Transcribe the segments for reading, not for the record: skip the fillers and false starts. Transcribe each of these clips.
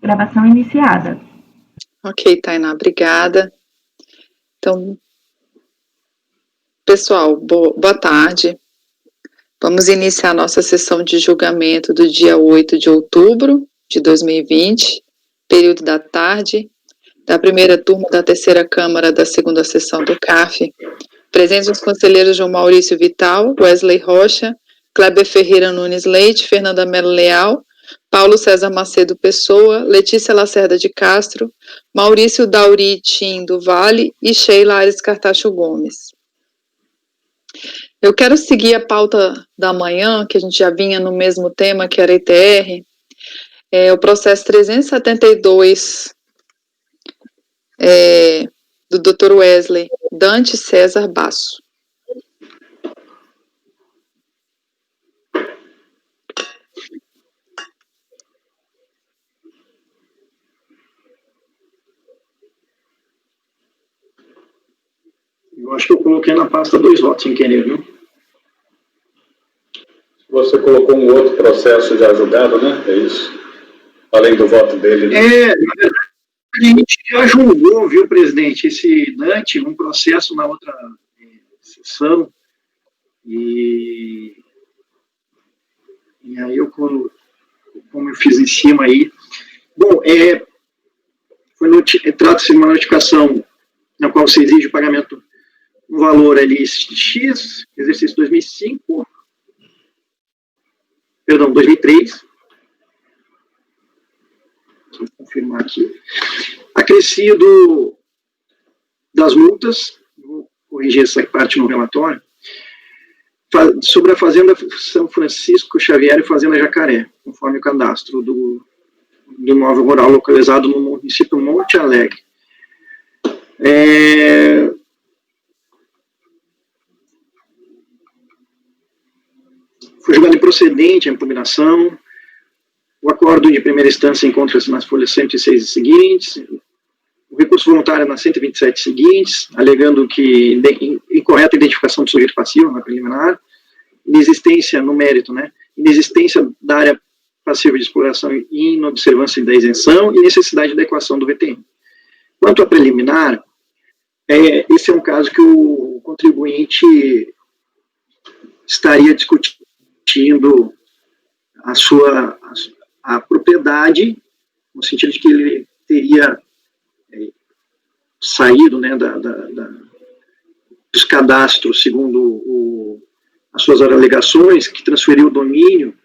Gravação iniciada. Ok, Tainá, obrigada. Então, pessoal, boa tarde. Vamos iniciar nossa sessão de julgamento do dia 8 de outubro de 2020, período da tarde, da primeira turma da terceira Câmara da segunda sessão do CAF. Presentes os conselheiros João Maurício Vital, Wesley Rocha, Kleber Ferreira Nunes Leite, Fernanda Melo Leal, Paulo César Macedo Pessoa, Letícia Lacerda de Castro, Maurício Dauri Tim do Vale e Sheila Ares Cartacho Gomes. Eu quero seguir a pauta da manhã, que a gente já vinha no mesmo tema, que era ITR, o processo 372 do Dr. Wesley Dante César Basso. Eu acho que eu coloquei na pasta 2 votos sem querer, viu? Você colocou um outro processo já julgado, né? É isso? Além do voto dele. Né? Na verdade, a gente já julgou, viu, presidente, esse Dante, um processo na outra sessão. E aí, como eu fiz em cima aí. Bom, trata-se de uma notificação na qual se exige o pagamento no valor ali X, exercício 2003, vou confirmar aqui, acrescido das multas, vou corrigir essa parte no relatório, sobre a Fazenda São Francisco Xavier e Fazenda Jacaré, conforme o cadastro do imóvel rural localizado no município Monte Alegre. Foi julgado improcedente a impugnação. O acordo de primeira instância encontra-se nas folhas 106 e seguintes. O recurso voluntário nas 127 seguintes, alegando que incorreta identificação do sujeito passivo na preliminar, inexistência, no mérito, né, inexistência da área passiva de exploração e inobservância da isenção e necessidade de adequação do VTM. Quanto à preliminar, esse é um caso que o contribuinte estaria discutindo a propriedade, no sentido de que ele teria saído, né, dos cadastros, segundo as suas alegações, que transferiu o domínio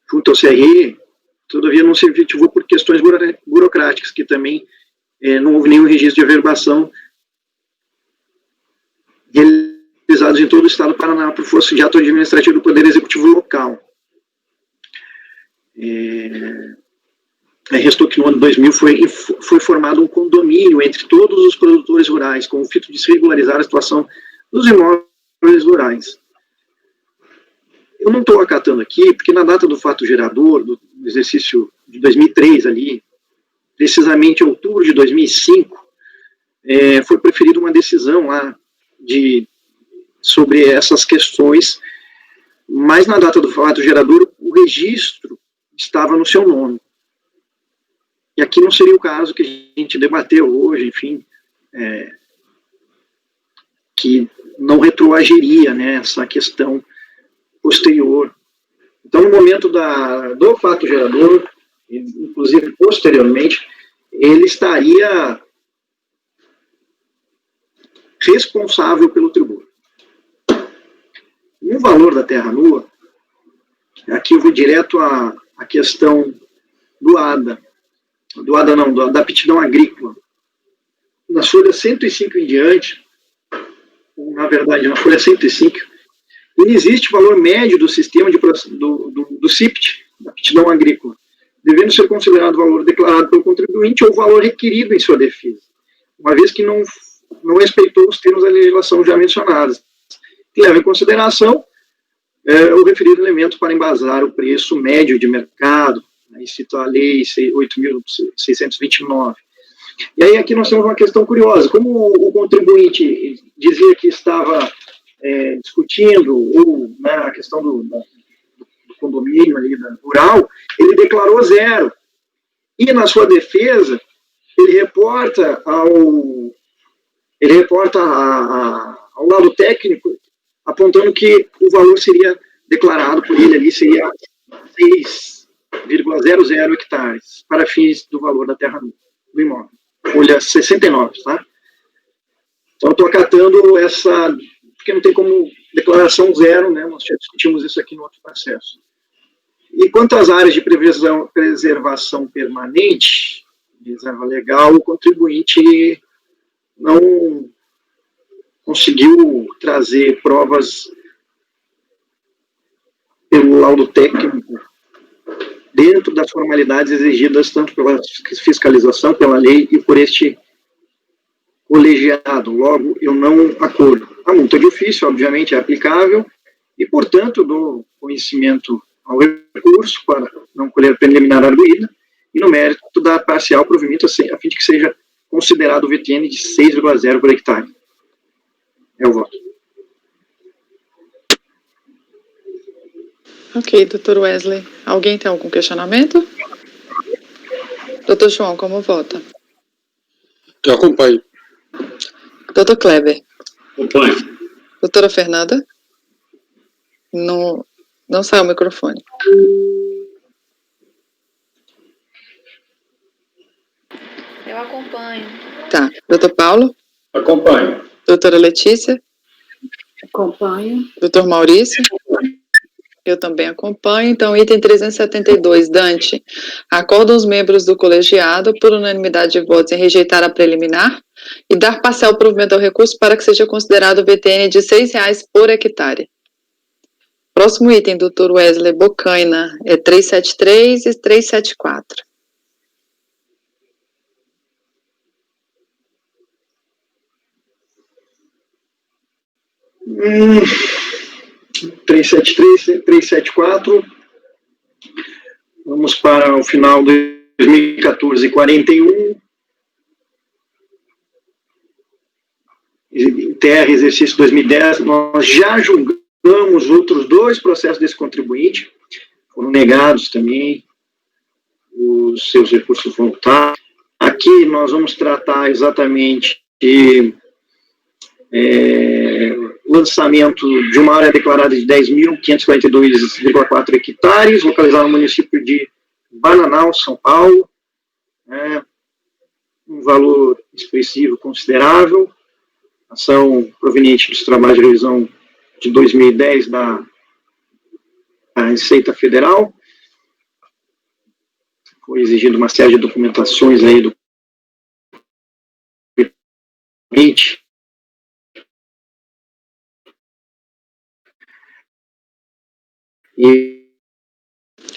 junto ao CRE, todavia não se efetivou por questões burocráticas, que também não houve nenhum registro de averbação realizados em todo o estado do Paraná por força de ato administrativo do Poder Executivo local. Restou que no ano 2000 foi formado um condomínio entre todos os produtores rurais, com o fito de se regularizar a situação dos imóveis rurais. Eu não estou acatando aqui, porque na data do fato gerador, do exercício de 2003 ali, precisamente em outubro de 2005, foi preferida uma decisão lá sobre essas questões, mas na data do fato gerador, o registro estava no seu nome. E aqui não seria o caso que a gente debateu hoje, enfim, que não retroagiria, né, essa questão posterior. Então, no momento do fato gerador, inclusive posteriormente, ele estaria responsável pelo tributo. No valor da terra nua, aqui eu vou direto à questão da aptidão agrícola. Na folha 105 em diante, ou na verdade na folha 105, inexiste valor médio do sistema do CIPT, da aptidão agrícola, devendo ser considerado o valor declarado pelo contribuinte ou o valor requerido em sua defesa, uma vez que não respeitou os termos da legislação já mencionadas, que leva em consideração o referido elemento para embasar o preço médio de mercado, aí cito a lei 8.629. E aí aqui nós temos uma questão curiosa, como o contribuinte dizia que estava discutindo a questão do condomínio ali rural, ele declarou 0. E na sua defesa, ele reporta ao lado técnico, apontando que o valor seria declarado por ele ali, seria 6,00 hectares, para fins do valor da terra do imóvel. Folha 69, tá? Então, eu estou acatando essa, porque não tem como declaração zero, né? Nós já discutimos isso aqui no outro processo. E quanto às áreas de preservação permanente, reserva legal, o contribuinte não conseguiu trazer provas pelo laudo técnico dentro das formalidades exigidas tanto pela fiscalização, pela lei e por este colegiado. Logo, eu não acolho. A multa de ofício, obviamente, é aplicável e, portanto, dou conhecimento ao recurso para não colher a preliminar arguída e no mérito da parcial provimento a fim de que seja considerado o VTN de 6,0 por hectare. É o voto. Ok, doutor Wesley. Alguém tem algum questionamento? Doutor João, como vota? Eu acompanho. Doutor Kleber? Acompanho. Doutora Fernanda? Não saiu o microfone. Eu acompanho. Tá. Doutor Paulo? Acompanho. Doutora Letícia? Acompanho. Doutor Maurício? Eu também acompanho. Então, item 372, Dante. Acordam os membros do colegiado, por unanimidade de votos, em rejeitar a preliminar e dar parcial provimento ao recurso para que seja considerado o VTN de R$6 por hectare. Próximo item, doutor Wesley Bocaina, é 373 e 374. Hum, 373, 374. Vamos para o final de 2014, 41. TR exercício 2010. Nós já julgamos outros dois processos desse contribuinte. Foram negados também os seus recursos voluntários. Aqui nós vamos tratar exatamente de lançamento de uma área declarada de 10.542,4 hectares, localizada no município de Bananal, São Paulo, um valor expressivo considerável, ação proveniente dos trabalhos de revisão de 2010 da Receita Federal. Foi exigida uma série de documentações aí do contribuinte.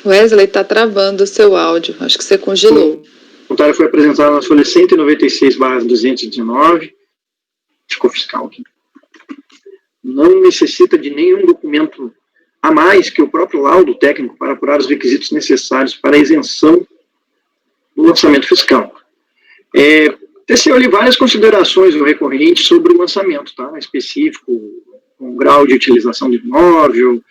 Wesley, está travando o seu áudio. Acho que você congelou. O comentário foi apresentado na folha 196/219. Ficou fiscal aqui. Não necessita de nenhum documento a mais que o próprio laudo técnico para apurar os requisitos necessários para a isenção do lançamento fiscal. Teceu ali várias considerações do recorrente sobre o lançamento, tá? Específico, com grau de utilização do imóvel,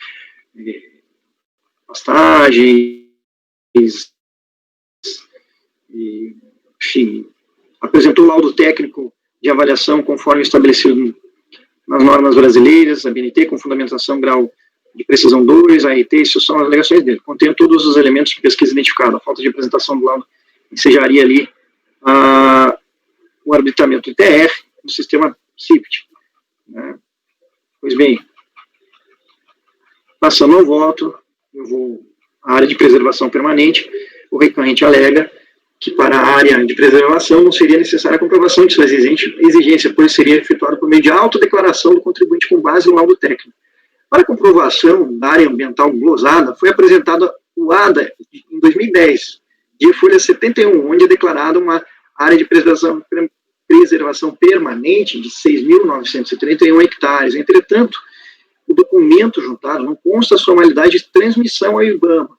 pastagens, enfim, apresentou o laudo técnico de avaliação conforme estabelecido nas normas brasileiras, a BNT, com fundamentação grau de precisão 2, ART, isso são as alegações dele. Contém todos os elementos de pesquisa identificados. A falta de apresentação do laudo ensejaria ali o arbitramento do ITR no sistema CIPT. Né? Pois bem, passando ao voto, a área de preservação permanente, o recorrente alega que para a área de preservação não seria necessária a comprovação de sua exigência, pois seria efetuado por meio de autodeclaração do contribuinte com base no laudo técnico. Para a comprovação da área ambiental glosada, foi apresentada o ADA em 2010, de folha 71, onde é declarada uma área de preservação permanente de 6.931 hectares. Entretanto, o documento juntado não consta a formalidade de transmissão ao IBAMA.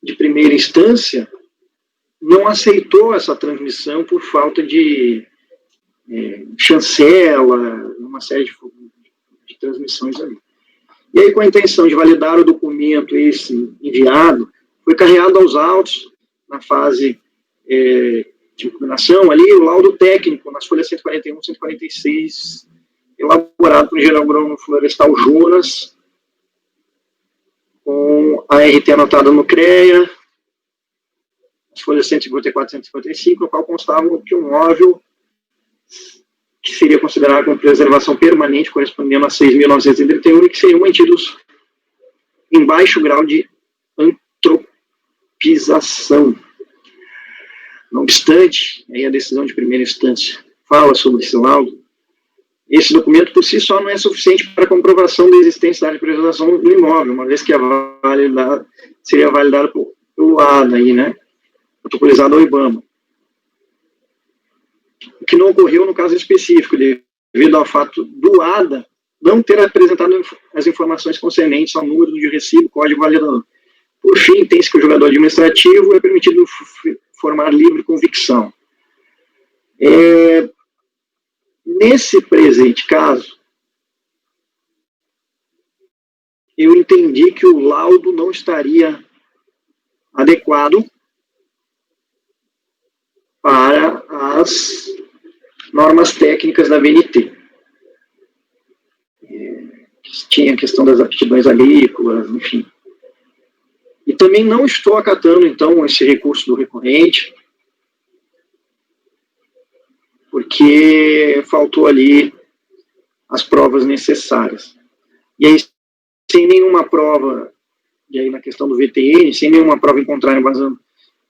De primeira instância, não aceitou essa transmissão por falta de chancela, uma série de transmissões ali. E aí, com a intenção de validar o documento esse enviado, foi carreado aos autos, na fase de impugnação, ali, o laudo técnico, nas folhas 141 e 146, elaborado pelo engenheiro agrônomo florestal Jonas, com a RT anotada no CREA, as folhas 154 e 155, no qual constava que o imóvel, que seria considerado como preservação permanente, correspondendo a 6.931, e que seriam mantidos em baixo grau de antropização. Não obstante, aí a decisão de primeira instância fala sobre esse laudo, esse documento por si só não é suficiente para a comprovação da existência da área de preservação do imóvel, uma vez que seria validado pelo ADA, aí, né, protocolizado ao IBAMA. O que não ocorreu no caso específico, devido ao fato do ADA não ter apresentado as informações concernentes ao número de recibo, código validador. Por fim, tem-se que o julgador administrativo é permitido formar livre convicção. Nesse presente caso, eu entendi que o laudo não estaria adequado para as normas técnicas da VNT. Tinha a questão das aptidões agrícolas, enfim. E também não estou acatando, então, esse recurso do recorrente, porque faltou ali as provas necessárias. E aí, sem nenhuma prova, e aí na questão do VTN, sem nenhuma prova encontrada em base no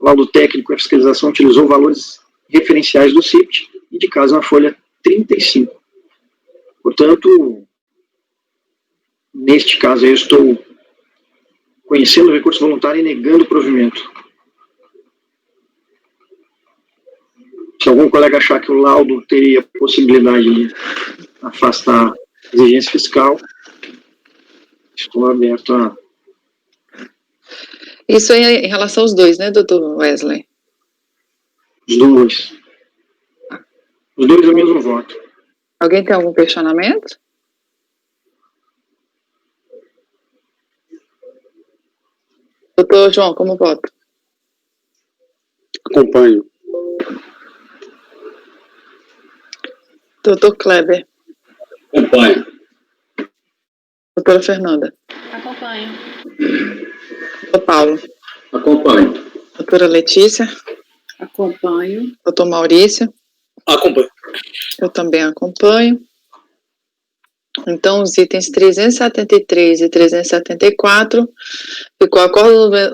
laudo técnico, a fiscalização utilizou valores referenciais do CIPT, indicados na folha 35. Portanto, neste caso, eu estou conhecendo o recurso voluntário e negando o provimento. Se algum colega achar que o laudo teria possibilidade de afastar a exigência fiscal, estou aberto a... Isso é em relação aos dois, né, doutor Wesley? Os dois. Os dois é o mesmo voto. Alguém tem algum questionamento? Doutor João, como vota? Acompanho. Doutor Kleber? Acompanho. Doutora Fernanda? Acompanho. Doutor Paulo? Acompanho. Doutora Letícia? Acompanho. Doutor Maurício? Acompanho. Eu também acompanho. Então, os itens 373 e 374,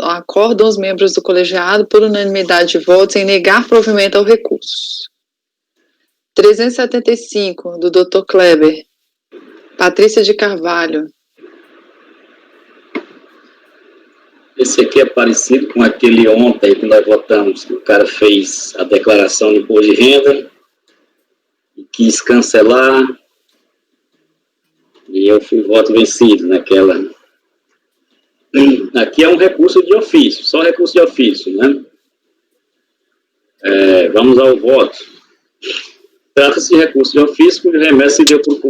acordam os membros do colegiado por unanimidade de votos em negar provimento ao recurso. 375, do Dr. Kleber. Patrícia de Carvalho. Esse aqui é parecido com aquele ontem que nós votamos, que o cara fez a declaração de imposto de renda e quis cancelar, e eu fui voto vencido naquela. Aqui é um recurso de ofício, só recurso de ofício, né? Vamos ao voto. Trata-se de recurso de ofício cujo remessa se deu por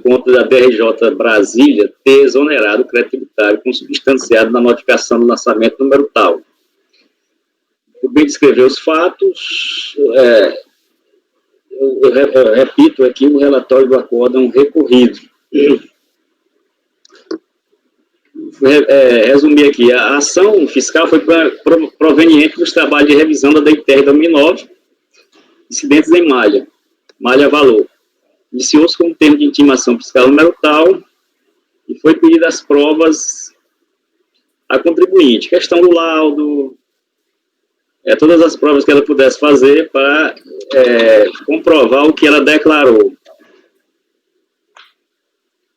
conta da BRJ Brasília ter exonerado o crédito tributário consubstanciado na notificação do lançamento número tal. Eu bem descrever os fatos, eu repito aqui o relatório do acórdão recorrido. Resumir aqui, a ação fiscal foi proveniente dos trabalhos de revisão da DITR 2009, incidentes em malha valor. Iniciou-se com o termo de intimação fiscal número tal e foi pedido as provas a contribuinte, questão do laudo, todas as provas que ela pudesse fazer para comprovar o que ela declarou.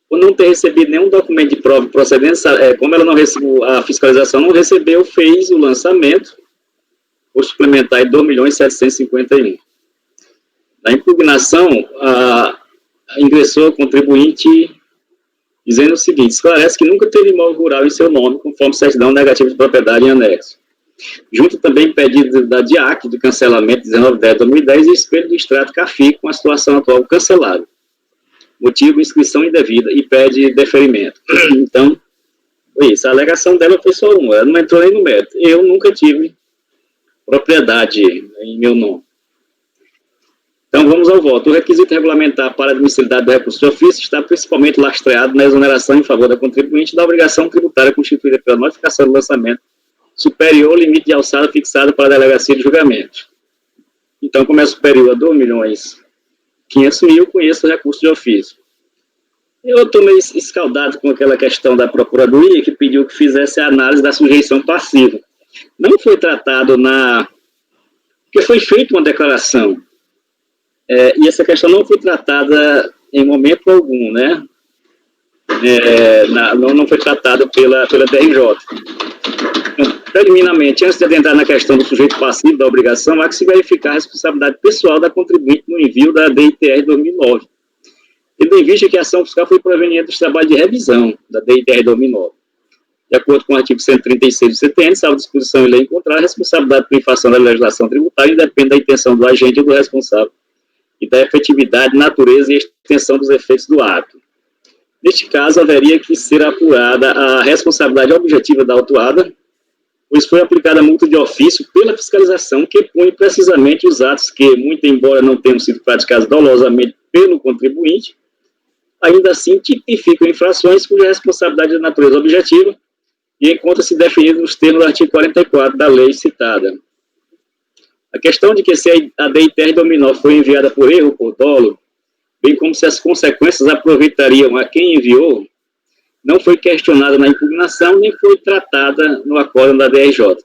Por não ter recebido nenhum documento de prova de procedência, como ela não recebeu, a fiscalização não recebeu, fez o lançamento, por suplementar de 2.751.000. Na impugnação, ingressou a contribuinte dizendo o seguinte: esclarece que nunca teve imóvel rural em seu nome, conforme certidão negativa de propriedade em anexo. Junto também pedido da DIAC de cancelamento 19/10/2010 e espelho do extrato CAFI com a situação atual cancelada. motivo inscrição indevida e pede deferimento. Então, foi isso. A alegação dela foi só uma, ela não entrou nem no mérito. Eu nunca tive propriedade em meu nome. Então, vamos ao voto. O requisito regulamentar para a admissibilidade do recurso de ofício está principalmente lastreado na exoneração em favor da contribuinte da obrigação tributária constituída pela notificação do lançamento superior ao limite de alçada fixado para a delegacia de julgamento. Então, como é superior a 2.500.000, conheço o recurso de ofício. Eu estou meio escaldado com aquela questão da Procuradoria, que pediu que fizesse a análise da sujeição passiva. Não foi tratado porque foi feita uma declaração, e essa questão não foi tratada em momento algum, né? Não foi tratada pela DRJ. Então, preliminarmente, antes de adentrar na questão do sujeito passivo da obrigação, há que se verificar a responsabilidade pessoal da contribuinte no envio da DITR 2009. Tendo em vista que a ação fiscal foi proveniente dos trabalhos de revisão da DITR 2009. De acordo com o artigo 136 do CTN, salvo disposição em lei encontrar, a responsabilidade por infração da legislação tributária independe da intenção do agente ou do responsável e da efetividade, natureza e extensão dos efeitos do ato. Neste caso, haveria que ser apurada a responsabilidade objetiva da autuada, pois foi aplicada a multa de ofício pela fiscalização que pune precisamente os atos que, muito embora não tenham sido praticados dolosamente pelo contribuinte, ainda assim tipificam infrações cuja responsabilidade de natureza objetiva e encontra-se definida nos termos do artigo 44 da lei citada. A questão de que se a DITR 2009 foi enviada por erro ou por dolo, bem como se as consequências aproveitariam a quem enviou, não foi questionada na impugnação, nem foi tratada no acórdão da DRJ.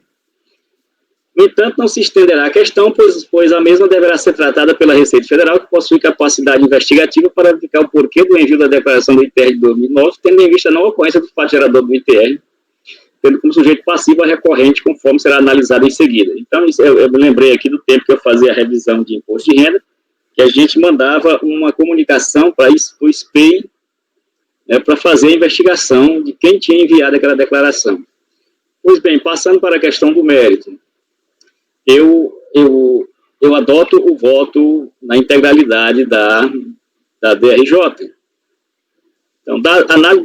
No entanto, não se estenderá a questão, pois a mesma deverá ser tratada pela Receita Federal, que possui capacidade investigativa para verificar o porquê do envio da declaração do ITR de 2009, tendo em vista a não ocorrência do fato gerador do ITR, tendo como sujeito passivo a recorrente, conforme será analisado em seguida. Então, eu me lembrei aqui do tempo que eu fazia a revisão de imposto de renda, que a gente mandava uma comunicação para o SPEI, para fazer a investigação de quem tinha enviado aquela declaração. Pois bem, passando para a questão do mérito, eu adoto o voto na integralidade da DRJ. Então, da análise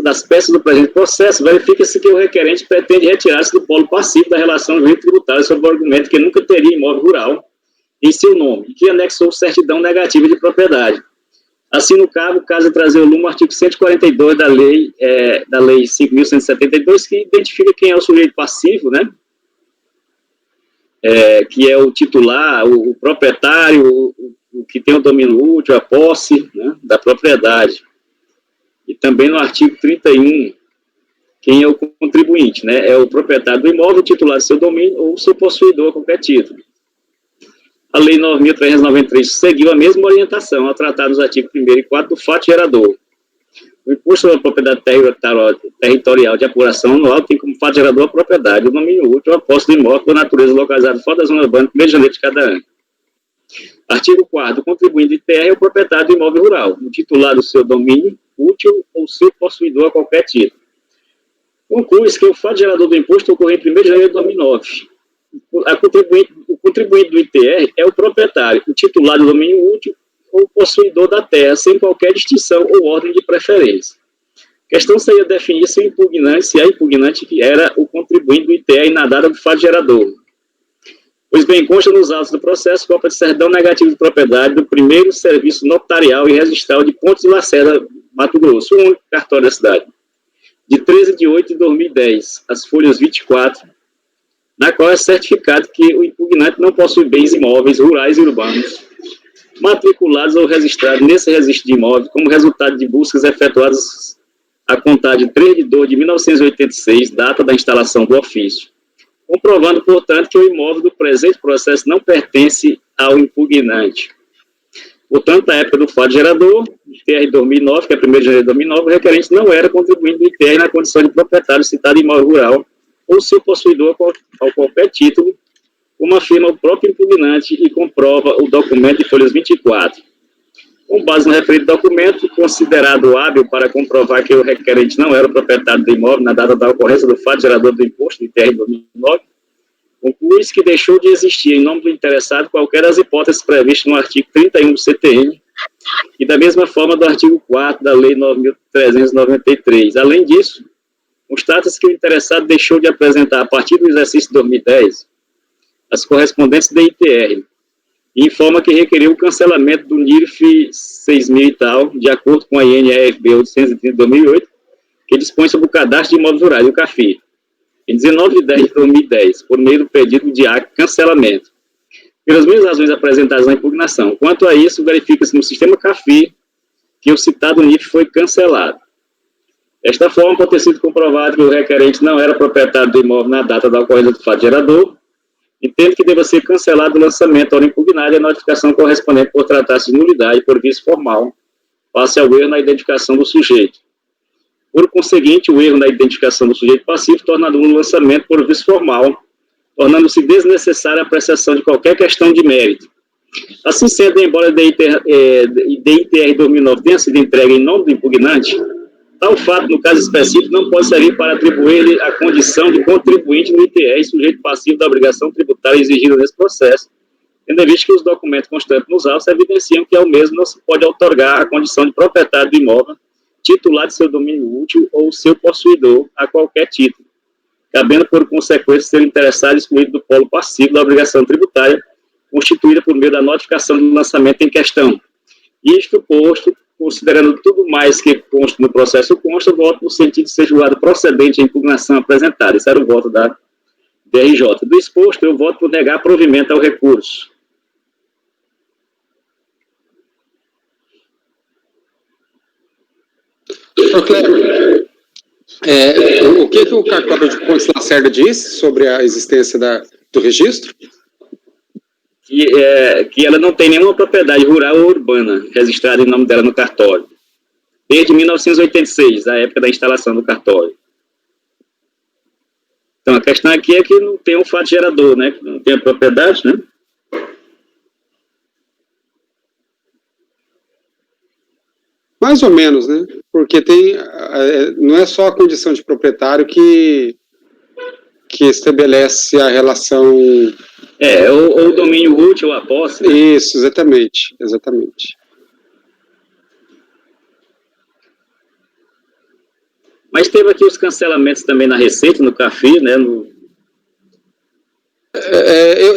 das peças do presente processo, verifica-se que o requerente pretende retirar-se do polo passivo da relação jurídica tributária sob o argumento que nunca teria imóvel rural em seu nome, e que anexou certidão negativa de propriedade. Assim, no caso é trazer o lume o artigo 142 da lei 5.172, que identifica quem é o sujeito passivo, né? Que é o titular, o proprietário, o que tem o domínio útil, a posse, né, da propriedade. E também no artigo 31, quem é o contribuinte, né? É o proprietário do imóvel, o titular do seu domínio ou o seu possuidor a qualquer título. A Lei 9.393 seguiu a mesma orientação ao tratar nos artigos 1º e 4º do fato gerador. O imposto sobre a propriedade territorial de apuração anual tem como fato gerador a propriedade, o domínio útil, a posse do imóvel da natureza localizado fora da zona urbana, 1º de janeiro de cada ano. Artigo 4º, o contribuinte de terra é o proprietário do imóvel rural, o titular do seu domínio útil ou seu possuidor a qualquer título. Conclui-se que o fato gerador do imposto ocorreu em 1º de janeiro de 2009. O contribuinte do ITR é o proprietário, o titular do domínio útil ou possuidor da terra, sem qualquer distinção ou ordem de preferência. A questão seria definir se a impugnante que era o contribuinte do ITR na data do fato gerador. Pois bem, consta nos autos do processo cópia de certidão negativa de propriedade do primeiro serviço notarial e registral de Pontes de Lacerda, Mato Grosso, o único cartório da cidade, de 13 de 8 de 2010, as folhas 24, na qual é certificado que o impugnante não possui bens imóveis rurais e urbanos matriculados ou registrados nesse registro de imóveis como resultado de buscas efetuadas a contar de 3 de 2 de 1986, data da instalação do ofício, comprovando, portanto, que o imóvel do presente processo não pertence ao impugnante. Portanto, na época do fato gerador, ITR 2009, que é 1º de janeiro de 2009, o requerente não era contribuinte do ITR na condição de proprietário citado em imóvel rural ou seu possuidor a qualquer título, como afirma o próprio impugnante e comprova o documento de folhas 24. Com base no referido documento, considerado hábil para comprovar que o requerente não era o proprietário do imóvel na data da ocorrência do fato gerador do imposto de ITR 2009, conclui-se que deixou de existir, em nome do interessado, qualquer das hipóteses previstas no artigo 31 do CTN e da mesma forma do artigo 4º da Lei 9.393. Além disso, constata-se que o interessado deixou de apresentar, a partir do exercício 2010, as correspondentes DITR, e informa que requeriu o cancelamento do NIRF 6.000 e tal, de acordo com a INEFB 830 de 2008, que dispõe sobre o cadastro de imóveis rurais, o CAFI, em 19 de 10 de 2010, por meio do pedido de cancelamento, pelas mesmas razões apresentadas na impugnação. Quanto a isso, verifica-se no sistema CAFI que o citado NIRF foi cancelado. Desta forma, pode ter sido comprovado que o requerente não era proprietário do imóvel na data da ocorrência do fato gerador, entendo que deva ser cancelado o lançamento, hora impugnada, e a notificação correspondente por tratar-se de nulidade por vício formal, face ao erro na identificação do sujeito. Por conseguinte, o erro na identificação do sujeito passivo torna nulo o lançamento por vício formal, tornando-se desnecessária a apreciação de qualquer questão de mérito. Assim sendo, embora a DITR 2009 tenha sido entregue em nome do impugnante, tal fato, no caso específico, não pode servir para atribuir-lhe a condição de contribuinte no ITR, sujeito passivo da obrigação tributária exigida nesse processo, tendo em vista que os documentos constantes nos autos evidenciam que ao mesmo não se pode outorgar a condição de proprietário do imóvel, titular de seu domínio útil ou seu possuidor a qualquer título, cabendo por consequência ser interessado excluído do polo passivo da obrigação tributária, constituída por meio da notificação do lançamento em questão. Isto posto, considerando tudo mais que consta no processo consta, voto no sentido de ser julgado procedente a impugnação apresentada. Esse era o voto da DRJ. Do exposto, eu voto por negar provimento ao recurso. Cleber, o que o cartório de Pontes Lacerda disse sobre a existência do registro? Que ela não tem nenhuma propriedade rural ou urbana registrada em nome dela no cartório, desde 1986, a época da instalação do cartório. Então, a questão aqui é que não tem um fato gerador, né? Não tem a propriedade, né? Mais ou menos, né? Porque não é só a condição de proprietário que estabelece a relação... ou o domínio útil ou a posse. Né? Isso, exatamente. Mas teve aqui os cancelamentos também na Receita, no CAFI, né?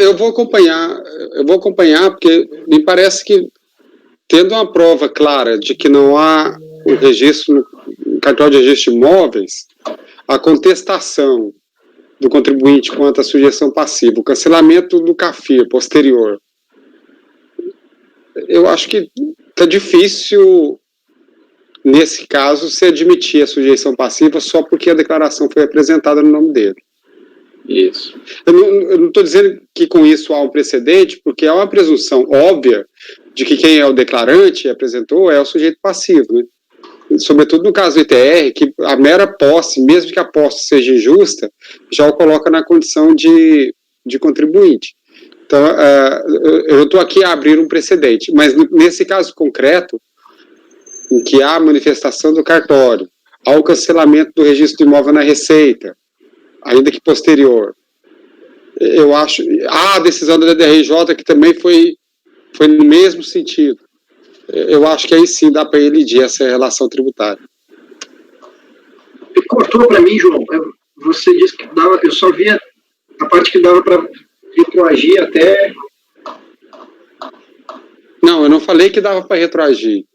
Eu vou acompanhar, porque me parece que, tendo uma prova clara de que não há um registro, um cartório de registro de imóveis, a contestação do contribuinte quanto à sujeição passiva, o cancelamento do CAFI posterior, eu acho que está difícil, nesse caso, se admitir a sujeição passiva só porque a declaração foi apresentada no nome dele. Isso. Eu não estou dizendo que com isso há um precedente, porque há uma presunção óbvia de que quem é o declarante e apresentou é o sujeito passivo, né? Sobretudo no caso do ITR, que a mera posse, mesmo que a posse seja injusta, já o coloca na condição de contribuinte. Então, eu estou aqui a abrir um precedente, mas nesse caso concreto, em que há manifestação do cartório, há o cancelamento do registro de imóvel na Receita, ainda que posterior, eu acho, há a decisão da DRJ que também foi no mesmo sentido. Eu acho que aí sim dá para elidir essa relação tributária. Cortou para mim, João. Você disse que dava, eu só via a parte que dava para retroagir até... Não, eu não falei que dava para retroagir.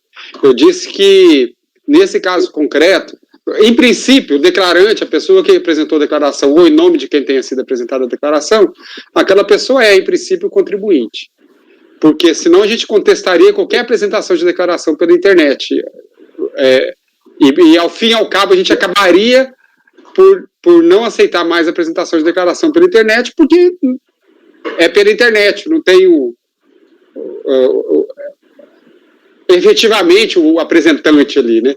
Eu disse que, nesse caso concreto, em princípio, o declarante, a pessoa que apresentou a declaração, ou em nome de quem tenha sido apresentada a declaração, aquela pessoa é, em princípio, o contribuinte. Porque senão a gente contestaria qualquer apresentação de declaração pela internet. E ao fim e ao cabo a gente acabaria por não aceitar mais a apresentação de declaração pela internet, porque é pela internet, não tem efetivamente o apresentante ali, né?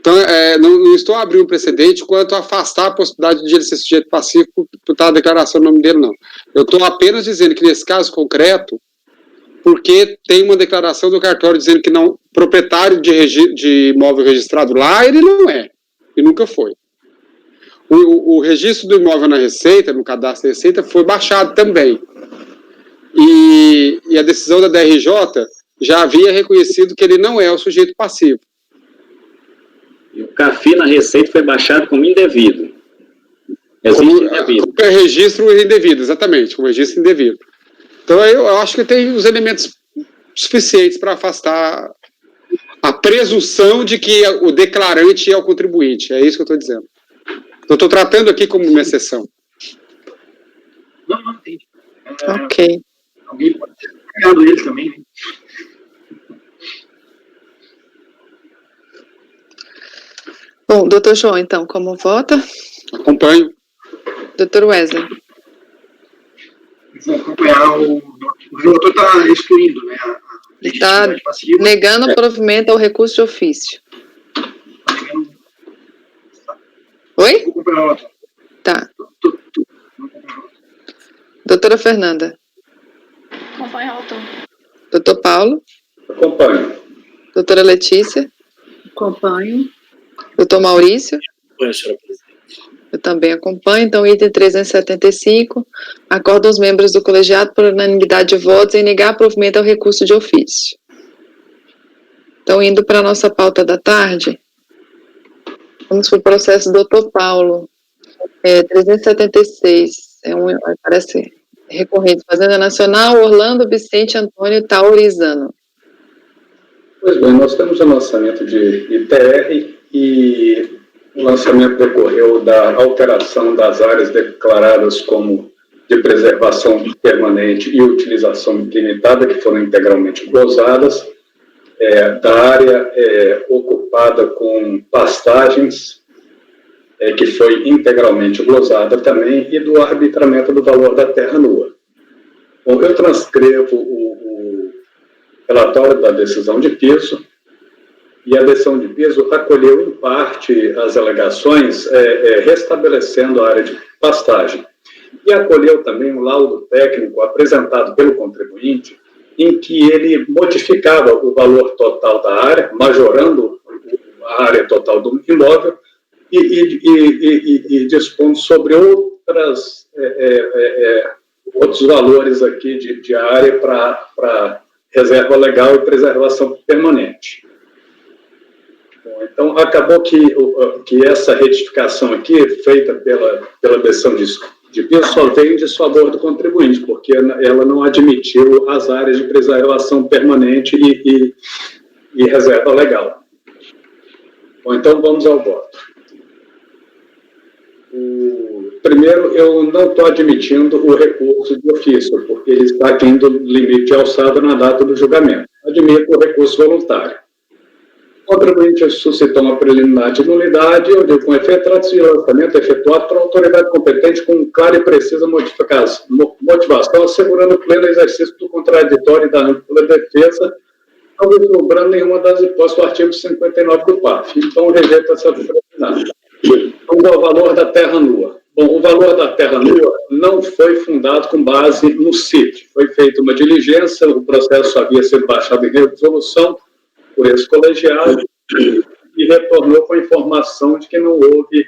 Então, não estou abrindo um precedente quanto a afastar a possibilidade de ele ser sujeito passivo por tal declaração no nome dele, não. Eu estou apenas dizendo que nesse caso concreto, porque tem uma declaração do cartório dizendo que não, proprietário de imóvel registrado lá, ele não é, e nunca foi. o registro do imóvel na Receita, no cadastro da Receita, foi baixado também. E a decisão da DRJ já havia reconhecido que ele não é o sujeito passivo. E o CAFI na Receita foi baixado como indevido. Como registro indevido, exatamente, como registro indevido. Então, eu acho que tem os elementos suficientes para afastar a presunção de que o declarante é o contribuinte. É isso que eu estou dizendo. Eu estou tratando aqui como uma exceção. Não, entendi. Ok. Alguém pode ter pegado ele também, né? Bom, doutor João, então, como vota? Acompanho. Doutor Wesley? Vou acompanhar o relator está excluindo, né? Ele está negando o provimento ao recurso de ofício. Oi? Vou acompanhar o relator. Tá. Doutora Fernanda? Acompanho o autor. Doutor Paulo? Acompanho. Doutora Letícia? Acompanho. Doutor Maurício? Acompanho, senhora presidente. Eu também acompanho. Então, item 375, acordam os membros do colegiado por unanimidade de votos em negar provimento ao recurso de ofício. Então, indo para a nossa pauta da tarde, vamos para o processo do doutor Paulo. 376, parece recorrente, Fazenda Nacional, Orlando Vicente Antônio Taurizano. Pois bem, nós temos o lançamento de ITR e o lançamento decorreu da alteração das áreas declaradas como de preservação permanente e utilização limitada, que foram integralmente glosadas, da área ocupada com pastagens, que foi integralmente glosada também, e do arbitramento do valor da terra nua. Bom, eu transcrevo o relatório da decisão de piso, e a decisão de piso acolheu em parte as alegações, restabelecendo a área de pastagem. E acolheu também o laudo técnico apresentado pelo contribuinte, em que ele modificava o valor total da área, majorando a área total do imóvel, e dispondo sobre outros valores aqui de área para reserva legal e preservação permanente. Bom, então, acabou que essa retificação aqui, feita pela decisão de piso, só veio em desfavor do contribuinte, porque ela não admitiu as áreas de preservação permanente e reserva legal. Bom, então, vamos ao voto. Primeiro, eu não estou admitindo o recurso de ofício, porque ele está aquém do limite de alçada na data do julgamento. Admito o recurso voluntário. O contribuinte suscitou uma preliminar de nulidade, eu digo com efeito, trata-se de lançamento efetuado por autoridade competente com clara e precisa motivação, assegurando o pleno exercício do contraditório e da ampla defesa, não vislumbrando nenhuma das hipóteses do artigo 59 do PAF. Então, rejeito essa preliminar. Vamos ao valor da terra nua. Bom, o valor da terra nua não foi fundado com base no CIT. Foi feita uma diligência, o processo havia sido baixado em resolução por esse colegiado e retornou com a informação de que não houve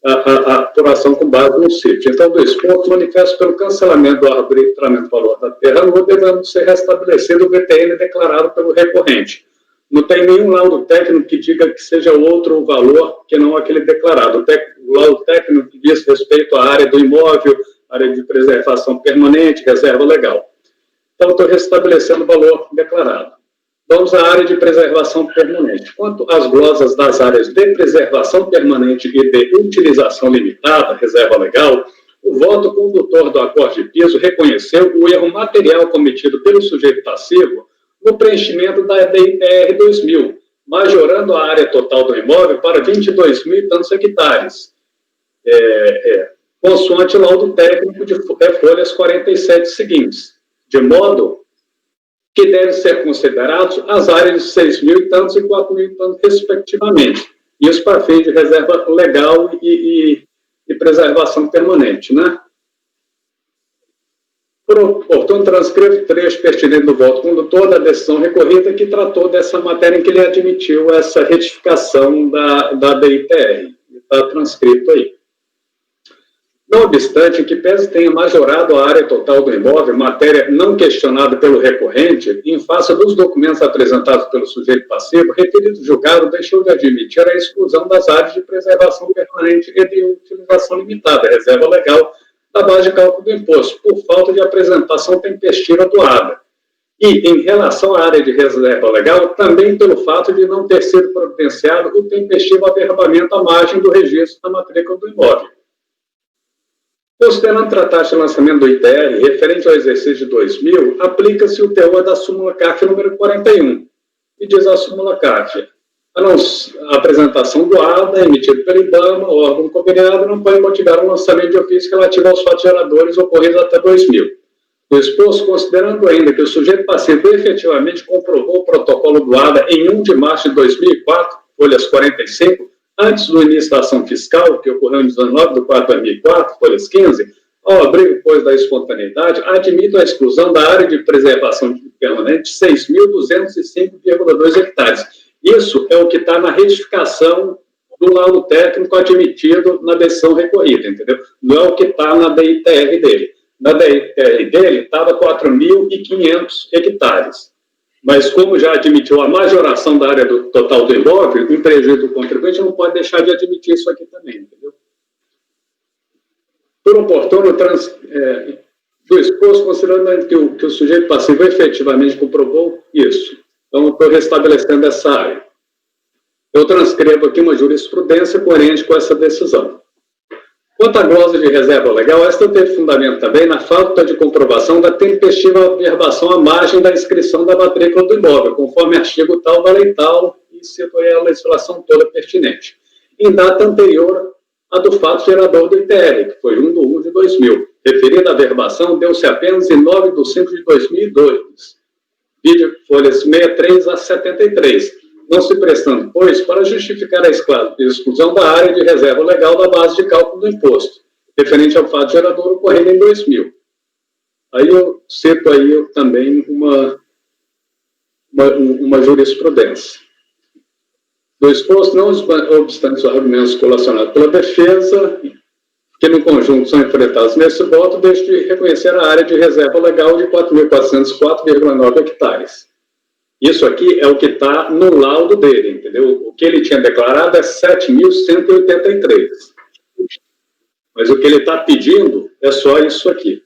a apuração com base no CIT. Então, dois pontos, manifesto pelo cancelamento do arbitramento do valor da terra nua, devendo ser restabelecido o VTN declarado pelo recorrente. Não tem nenhum laudo técnico que diga que seja outro valor que não aquele declarado. O laudo técnico que diz respeito à área do imóvel, área de preservação permanente, reserva legal. Então, estou restabelecendo o valor declarado. Vamos à área de preservação permanente. Quanto às glosas das áreas de preservação permanente e de utilização limitada, reserva legal, o voto condutor do acordo de piso reconheceu o erro material cometido pelo sujeito passivo no preenchimento da DITR 2000, majorando a área total do imóvel para 22 mil e tantos hectares, consoante laudo técnico de folhas 47 seguintes, de modo que devem ser considerados as áreas de 6 mil e tantos e 4 mil e tantos, respectivamente. Isso para fim de reserva legal e preservação permanente, né? Portanto, transcrevo o trecho pertinente do voto condutor da decisão recorrida que tratou dessa matéria em que ele admitiu essa retificação da DITR. Está transcrito aí. Não obstante, que pese tenha majorado a área total do imóvel, matéria não questionada pelo recorrente, em face dos documentos apresentados pelo sujeito passivo, referido julgado deixou de admitir a exclusão das áreas de preservação permanente e de utilização limitada, reserva legal, da base de cálculo do imposto, por falta de apresentação tempestiva doada. E, em relação à área de reserva legal, também pelo fato de não ter sido providenciado o tempestivo averbamento à margem do registro da matrícula do imóvel. Considerando tratar-se de lançamento do ITR referente ao exercício de 2000, aplica-se o teor da súmula CARF número 41, e diz a súmula CARF: a apresentação doada, emitida pelo IBAMA, órgão conveniado, não pode motivar o lançamento de ofício relativo aos fatos geradores ocorridos até 2000. Do exposto, considerando ainda que o sujeito passivo efetivamente comprovou o protocolo do ADA em 1 de março de 2004, folhas 45, antes do início da ação fiscal, que ocorreu em 19 de 4 de 2004, folhas 15, ao abrigo, pois, da espontaneidade, admito a exclusão da área de preservação permanente 6.205,2 hectares. Isso é o que está na retificação do laudo técnico admitido na decisão recorrida, entendeu? Não é o que está na DITR dele. Na DITR dele estava 4.500 hectares. Mas como já admitiu a majoração da área do total do imóvel, em prejuízo do contribuinte, não pode deixar de admitir isso aqui também, entendeu? Por oportuno, do exposto, considerando que o sujeito passivo efetivamente comprovou isso. Então, estou restabelecendo essa área. Eu transcrevo aqui uma jurisprudência coerente com essa decisão. Quanto à glosa de reserva legal, esta teve fundamento também na falta de comprovação da tempestiva averbação à margem da inscrição da matrícula do imóvel, conforme artigo tal da lei tal, e cito aí a legislação toda pertinente, em data anterior à do fato gerador do ITR, que foi 1 de 1 de 2000. Referida averbação deu-se apenas em 9 de 5 de 2002, vídeo folhas 63 a 73. Não se prestando, pois, para justificar a exclusão da área de reserva legal da base de cálculo do imposto, referente ao fato gerador ocorrido em 2000. Aí eu cito aí também uma jurisprudência. Do exposto, não obstante os argumentos colacionados pela defesa, que no conjunto são enfrentados nesse voto, deixo de reconhecer a área de reserva legal de 4.404,9 hectares. Isso aqui é o que está no laudo dele, entendeu? O que ele tinha declarado é 7.183. Mas o que ele está pedindo é só isso aqui.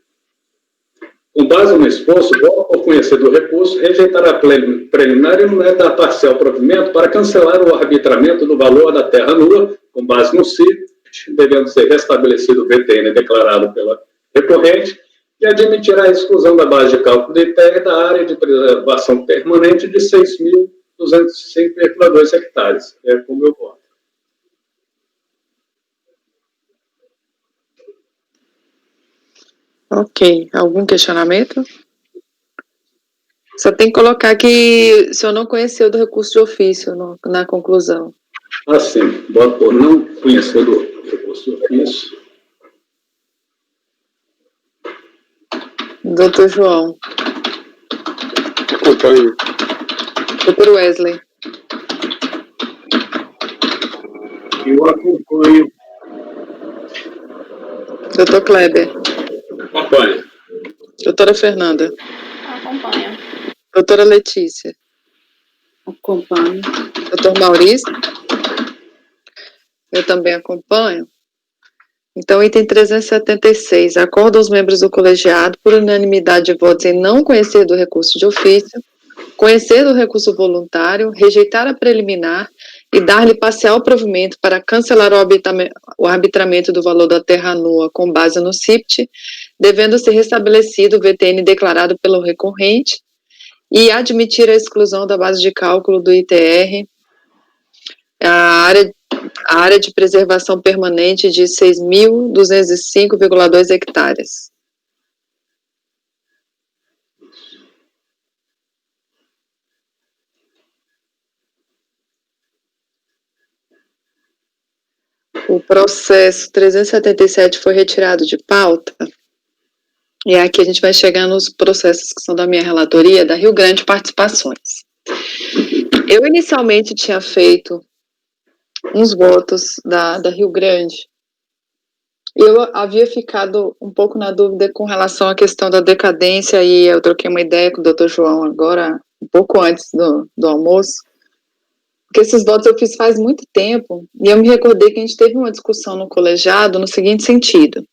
Com base no exposto, voto por conhecer do recurso, rejeitará preliminar e imunidade parcial provimento para cancelar o arbitramento do valor da terra nua, com base no CIP, devendo ser restabelecido o VTN declarado pela recorrente, e admitirá a exclusão da base de cálculo do ITR da área de preservação permanente de 6.205,2 hectares. É como eu voto. Ok. Algum questionamento? Só tem que colocar que o senhor não conheceu do recurso de ofício na conclusão. Ah, sim. Voto por não conhecer do recurso de ofício. Doutor João. Acompanho. Doutor Wesley. Eu acompanho. Doutor Kleber. Acompanha. Doutora Fernanda. Acompanha. Doutora Letícia. Acompanho. Doutor Maurício. Eu também acompanho. Então, item 376, acorda os membros do colegiado, por unanimidade de votos, em não conhecer do recurso de ofício, conhecer do recurso voluntário, rejeitar a preliminar e dar-lhe parcial provimento para cancelar o arbitramento do valor da terra nua com base no CIPT, devendo ser restabelecido o VTN declarado pelo recorrente e admitir a exclusão da base de cálculo do ITR, a área de preservação permanente de 6.205,2 hectares. O processo 377 foi retirado de pauta. E aqui a gente vai chegar nos processos que são da minha relatoria, da Rio Grande Participações. Eu inicialmente tinha feito uns votos da Rio Grande. Eu havia ficado um pouco na dúvida com relação à questão da decadência, e eu troquei uma ideia com o Dr. João agora, um pouco antes do almoço, porque esses votos eu fiz faz muito tempo, e eu me recordei que a gente teve uma discussão no colegiado no seguinte sentido.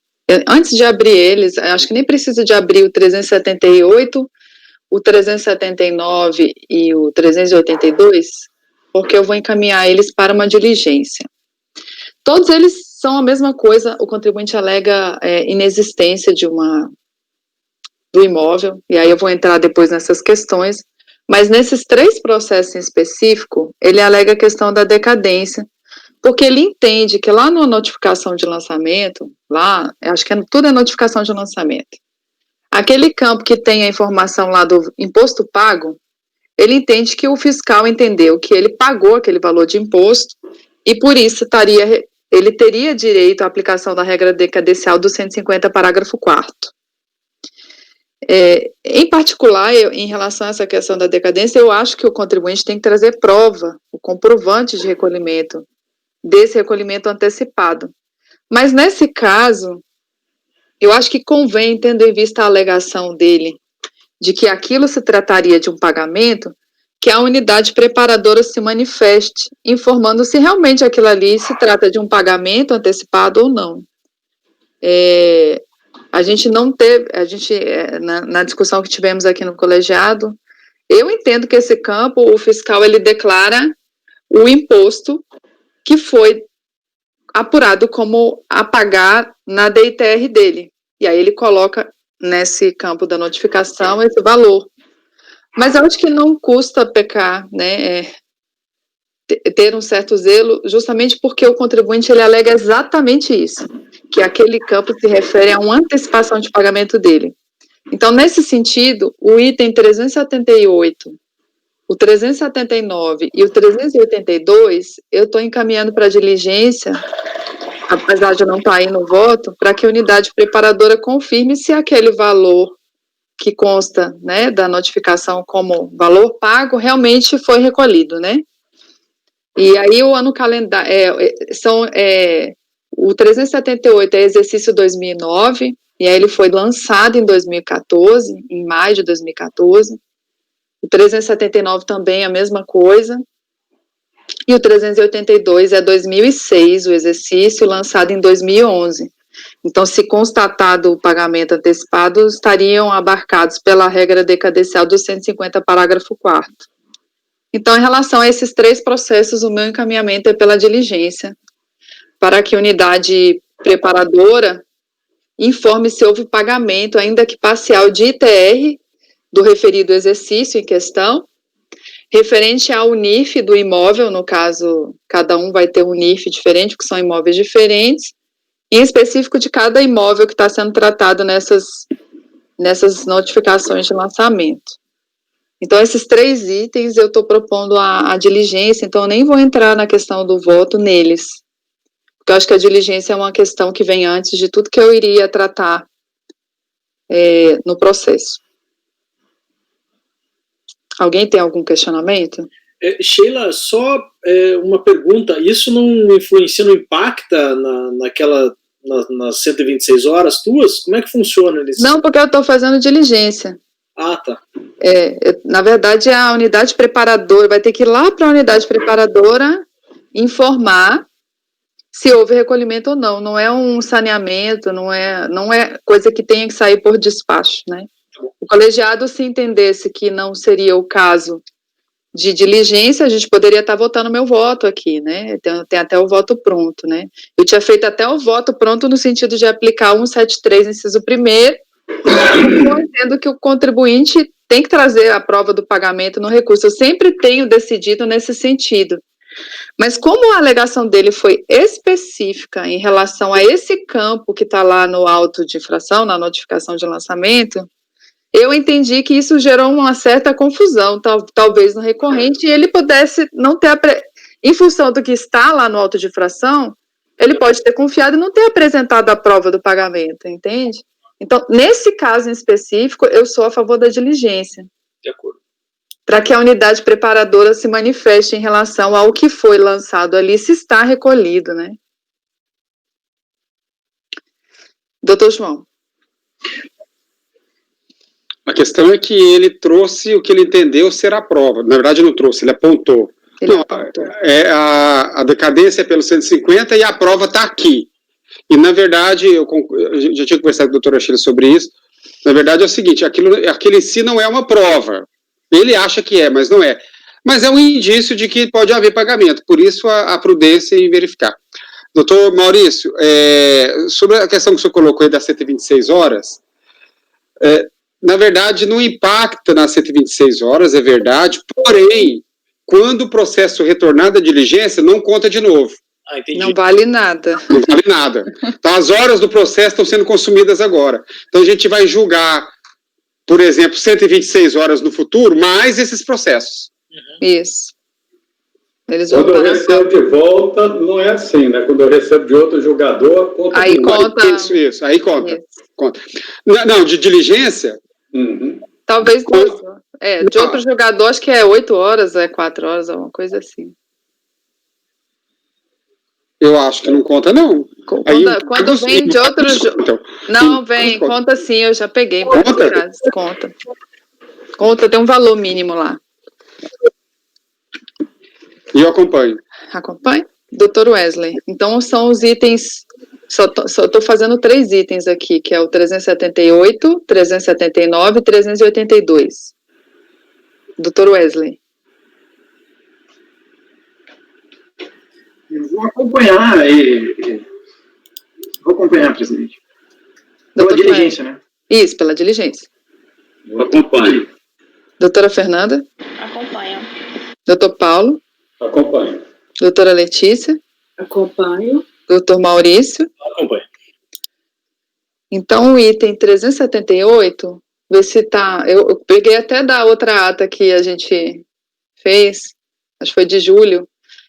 Antes de abrir eles, acho que nem precisa de abrir o 378, o 379 e o 382, porque eu vou encaminhar eles para uma diligência. Todos eles são a mesma coisa, o contribuinte alega inexistência do imóvel, e aí eu vou entrar depois nessas questões, mas nesses 3 processos em específico, ele alega a questão da decadência, porque ele entende que lá na notificação de lançamento, lá, acho que tudo é notificação de lançamento, aquele campo que tem a informação lá do imposto pago, ele entende que o fiscal entendeu que ele pagou aquele valor de imposto, e por isso ele teria direito à aplicação da regra decadencial do 150, parágrafo 4º. Em particular, em relação a essa questão da decadência, eu acho que o contribuinte tem que trazer prova, o comprovante de recolhimento, desse recolhimento antecipado. Mas, nesse caso, eu acho que convém, tendo em vista a alegação dele, de que aquilo se trataria de um pagamento, que a unidade preparadora se manifeste, informando se realmente aquilo ali se trata de um pagamento antecipado ou não. A gente não teve, na discussão que tivemos aqui no colegiado, eu entendo que esse campo, o fiscal, ele declara o imposto que foi apurado como a pagar na DITR dele, e aí ele coloca nesse campo da notificação esse valor. Mas eu acho que não custa pecar, né, ter um certo zelo, justamente porque o contribuinte ele alega exatamente isso, que aquele campo se refere a uma antecipação de pagamento dele. Então, nesse sentido, o item 378, o 379 e o 382, eu estou encaminhando para a diligência, apesar de não estar aí no voto, para que a unidade preparadora confirme se aquele valor que consta, né, da notificação como valor pago realmente foi recolhido, né? E aí o ano calendário, o 378 é exercício 2009, e aí ele foi lançado em 2014, em maio de 2014, o 379 também é a mesma coisa, e o 382 é 2006, o exercício, lançado em 2011. Então, se constatado o pagamento antecipado, estariam abarcados pela regra decadencial do 150, parágrafo 4º. Então, em relação a esses 3 processos, o meu encaminhamento é pela diligência, para que a unidade preparadora informe se houve pagamento, ainda que parcial, de ITR do referido exercício em questão, referente ao NIF do imóvel, no caso, cada um vai ter um NIF diferente, porque são imóveis diferentes, em específico de cada imóvel que está sendo tratado nessas notificações de lançamento. Então, esses 3 itens eu estou propondo a diligência, então eu nem vou entrar na questão do voto neles, porque eu acho que a diligência é uma questão que vem antes de tudo que eu iria tratar no processo. Alguém tem algum questionamento? Sheila, só uma pergunta, isso não influencia, não impacta nas 126 horas tuas? Como é que funciona isso? Não, porque eu estou fazendo diligência. Ah, tá. Na verdade, a unidade preparadora vai ter que ir lá para a unidade preparadora informar se houve recolhimento ou não. Não é um saneamento, não é coisa que tenha que sair por despacho, né? O colegiado, se entendesse que não seria o caso de diligência, a gente poderia estar votando meu voto aqui, né? Tem até o voto pronto, né? Eu tinha feito até o voto pronto no sentido de aplicar 173, inciso 1º, eu entendo que o contribuinte tem que trazer a prova do pagamento no recurso. Eu sempre tenho decidido nesse sentido. Mas como a alegação dele foi específica em relação a esse campo que está lá no auto de infração, na notificação de lançamento, eu entendi que isso gerou uma certa confusão, talvez no recorrente, e ele pudesse não ter, em função do que está lá no auto de infração, ele pode ter confiado e não ter apresentado a prova do pagamento, entende? Então, nesse caso em específico, eu sou a favor da diligência. De acordo. Para que a unidade preparadora se manifeste em relação ao que foi lançado ali, se está recolhido, né? Doutor João. A questão é que ele trouxe o que ele entendeu ser a prova. Na verdade, não trouxe, ele apontou. Ele Não, apontou. a decadência é pelo 150 e a prova está aqui. E, na verdade, eu já tinha conversado com o doutor Achille sobre isso. Na verdade, é o seguinte, aquilo em si não é uma prova. Ele acha que é, mas não é. Mas é um indício de que pode haver pagamento. Por isso, a prudência em verificar. Doutor Maurício, sobre a questão que o senhor colocou aí das 126 horas, na verdade, não impacta nas 126 horas, é verdade, porém, quando o processo retornar da diligência, não conta de novo. Ah, entendi. Não vale nada. Não vale nada. Então, as horas do processo estão sendo consumidas agora. Então, a gente vai julgar, por exemplo, 126 horas no futuro, mais esses processos. Isso. Eles vão Quando eu parar. recebo de volta, não é assim, né? Quando eu recebo de outro jogador, conta Aí tudo. conta. Isso, aí conta. Isso. Conta. Não, de diligência, Uhum. Talvez de outro jogador, acho que é 8 horas, 4 horas, alguma coisa assim. eu acho que não conta, não. Aí, Quando vem de outro jogo. então, Não, vem, conta sim, eu já peguei. Conta? Conta. Conta, tem um valor mínimo lá. E eu acompanho. Acompanha? Doutor Wesley. Então, são os itens. Só estou fazendo 3 itens aqui, que é o 378, 379 e 382. Doutor Wesley. Eu vou acompanhar, presidente. Pela Doutor diligência, né? Isso, pela diligência. Eu acompanho. Doutora Fernanda. Acompanha. Doutor Paulo. Acompanho. Doutora Letícia. Acompanho. Doutor Maurício. Acompanho. Então, o item 378, vê se tá. Eu peguei até da outra ata que a gente fez, acho que foi de julho.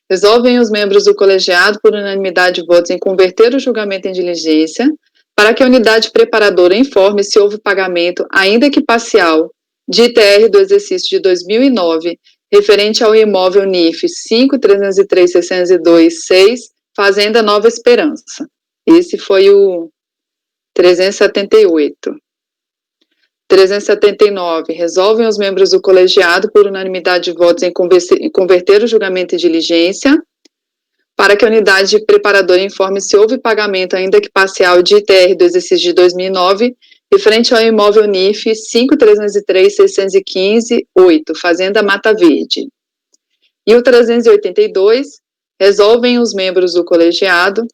Resolvem os membros do colegiado, por unanimidade de votos, em converter o julgamento em diligência, para que a unidade preparadora informe se houve pagamento, ainda que parcial, de ITR do exercício de 2009, referente ao imóvel NIF 5.303.602.6, Fazenda Nova Esperança. Esse foi o 378. 379. Resolvem os membros do colegiado, por unanimidade de votos, em converter o julgamento em diligência, para que a unidade preparadora informe se houve pagamento, ainda que parcial, de ITR do exercício de 2009, referente ao imóvel NIF 5.303.615.8, Fazenda Mata Verde. E o 382. Resolvem os membros do colegiado,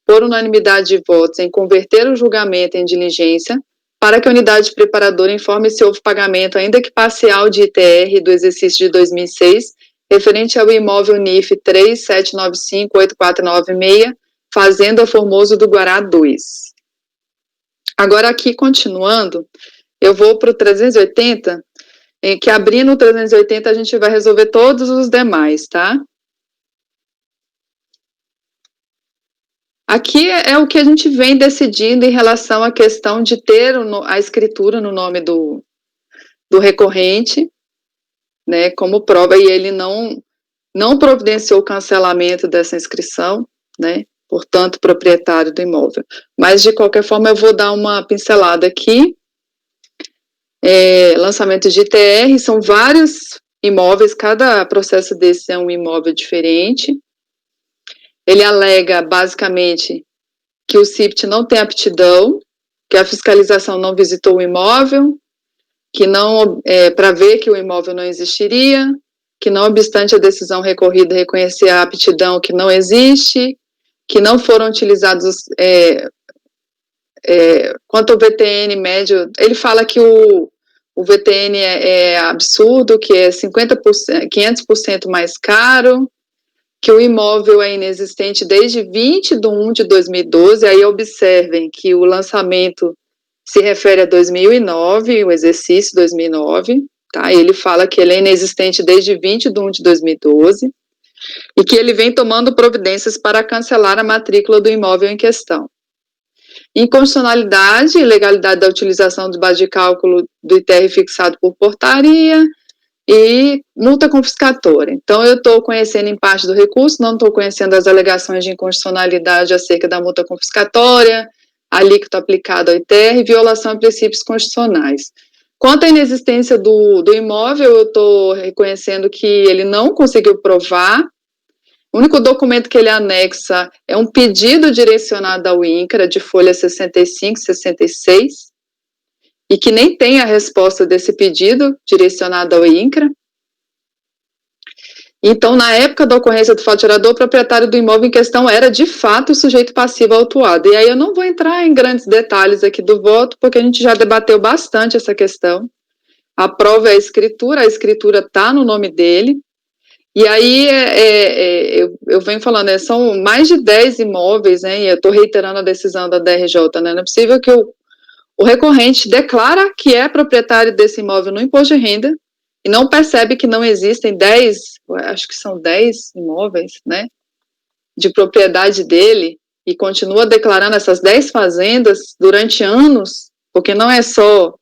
por unanimidade de votos, em converter o julgamento em diligência, para que a unidade preparadora informe se houve pagamento, ainda que parcial, de ITR do exercício de 2006, referente ao imóvel NIF 3.795.8496, Fazenda Formoso do Guará 2. Agora, aqui, continuando, eu vou para o 380, em que abrindo o 380 a gente vai resolver todos os demais, tá? Aqui é o que a gente vem decidindo em relação à questão de ter a escritura no nome do recorrente, né, como prova, e ele não providenciou o cancelamento dessa inscrição, né, portanto, proprietário do imóvel. Mas, de qualquer forma, eu vou dar uma pincelada aqui. Lançamento de ITR, são vários imóveis, cada processo desse é um imóvel diferente. Ele alega, basicamente, que o CIPT não tem aptidão, que a fiscalização não visitou o imóvel, que não, para ver que o imóvel não existiria, que não obstante a decisão recorrida reconhecer a aptidão que não existe, que não foram utilizados, quanto ao VTN médio, ele fala que o VTN é absurdo, que é 500% mais caro, que o imóvel é inexistente desde 20/1/2012, aí observem que o lançamento se refere a 2009, o exercício 2009, tá? Ele fala que ele é inexistente desde 20/1/2012 e que ele vem tomando providências para cancelar a matrícula do imóvel em questão. Inconstitucionalidade e ilegalidade da utilização de base de cálculo do ITR fixado por portaria, e multa confiscatória. Então, eu estou conhecendo em parte do recurso, não estou conhecendo as alegações de inconstitucionalidade acerca da multa confiscatória, alíquota aplicada ao ITR e violação a princípios constitucionais. Quanto à inexistência do imóvel, eu estou reconhecendo que ele não conseguiu provar. O único documento que ele anexa é um pedido direcionado ao INCRA, de folha 65, 66, e que nem tem a resposta desse pedido direcionado ao INCRA. Então, na época da ocorrência do fato gerador, o proprietário do imóvel em questão era, de fato, o sujeito passivo autuado. E aí eu não vou entrar em grandes detalhes aqui do voto, porque a gente já debateu bastante essa questão. A prova é a escritura está no nome dele. E aí eu venho falando, são mais de 10 imóveis, né, e eu estou reiterando a decisão da DRJ, né, não é possível que o recorrente declara que é proprietário desse imóvel no imposto de renda, e não percebe que não existem 10, acho que são 10 imóveis, né, de propriedade dele, e continua declarando essas 10 fazendas durante anos, porque não é só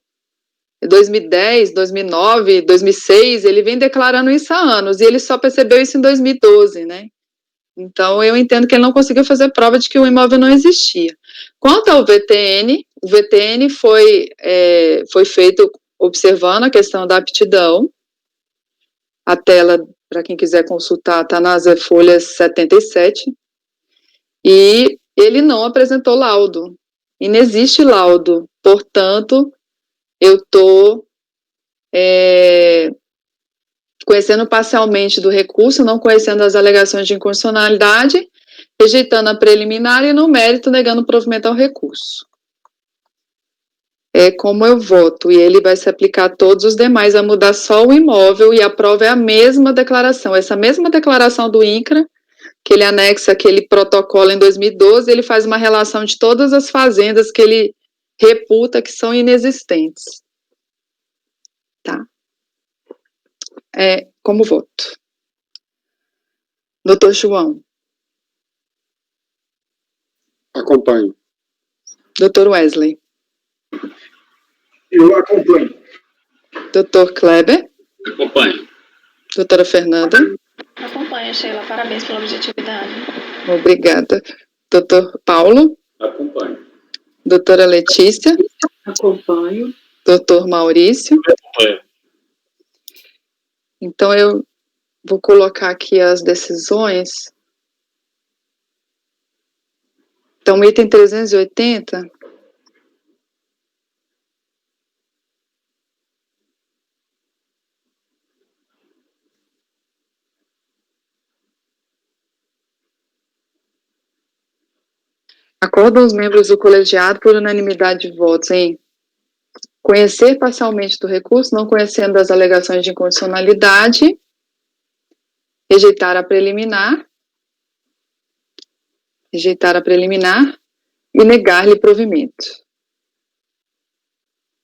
2010, 2009, 2006, ele vem declarando isso há anos, e ele só percebeu isso em 2012, né? Então, eu entendo que ele não conseguiu fazer prova de que o imóvel não existia. Quanto ao VTN, o VTN foi feito observando a questão da aptidão. A tela, para quem quiser consultar, está nas folhas 77. E ele não apresentou laudo. E não existe laudo. Portanto, eu estou conhecendo parcialmente do recurso, não conhecendo as alegações de inconstitucionalidade, rejeitando a preliminar e, no mérito, negando o provimento ao recurso. É como eu voto, e ele vai se aplicar a todos os demais, a mudar só o imóvel, e a prova é a mesma declaração. Essa mesma declaração do INCRA, que ele anexa aquele protocolo em 2012, ele faz uma relação de todas as fazendas que ele reputa que são inexistentes. Tá? Como voto. Doutor João. Acompanho. Doutor Wesley. Eu acompanho. Doutor Kleber. Acompanho. Doutora Fernanda. Acompanha, Sheila. Parabéns pela objetividade. Obrigada. Doutor Paulo. Acompanho. Doutora Letícia. Acompanho. Doutor Maurício. Acompanho. Então, eu vou colocar aqui as decisões. Então, item 380. Acordam os membros do colegiado por unanimidade de votos em conhecer parcialmente do recurso, não conhecendo as alegações de inconstitucionalidade, rejeitar a preliminar e negar-lhe provimento.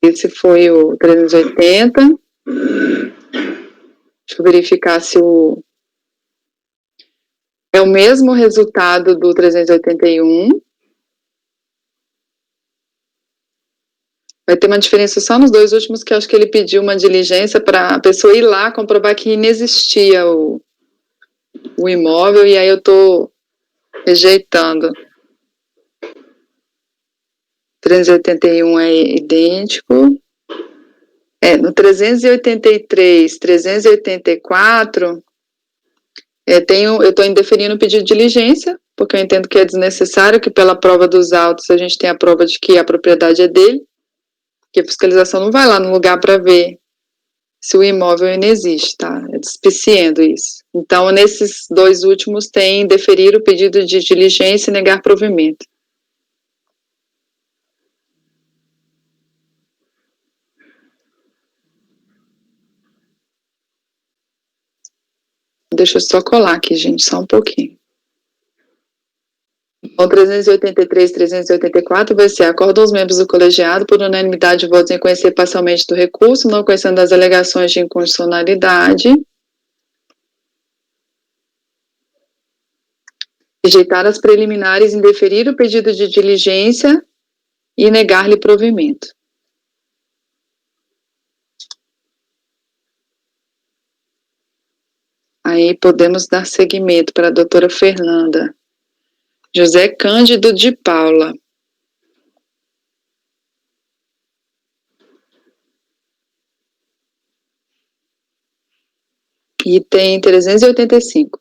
Esse foi o 380. Deixa eu verificar se é o mesmo resultado do 381. Vai ter uma diferença só nos dois últimos, que eu acho que ele pediu uma diligência para a pessoa ir lá comprovar que inexistia o imóvel, e aí eu estou rejeitando. 381 é idêntico. No 383, 384, eu estou indeferindo o pedido de diligência, porque eu entendo que é desnecessário, que pela prova dos autos a gente tem a prova de que a propriedade é dele, que a fiscalização não vai lá no lugar para ver se o imóvel ainda existe, tá? É despiciendo isso. Então, nesses dois últimos, tem deferir o pedido de diligência e negar provimento. Deixa eu só colar aqui, gente, só um pouquinho. Então, 383 e 384 vai ser: acordam os membros do colegiado por unanimidade de votos em conhecer parcialmente do recurso, não conhecendo as alegações de inconstitucionalidade, rejeitar as preliminares, indeferir o pedido de diligência e negar-lhe provimento. Aí podemos dar seguimento para a doutora Fernanda. José Cândido de Paula. Item 385.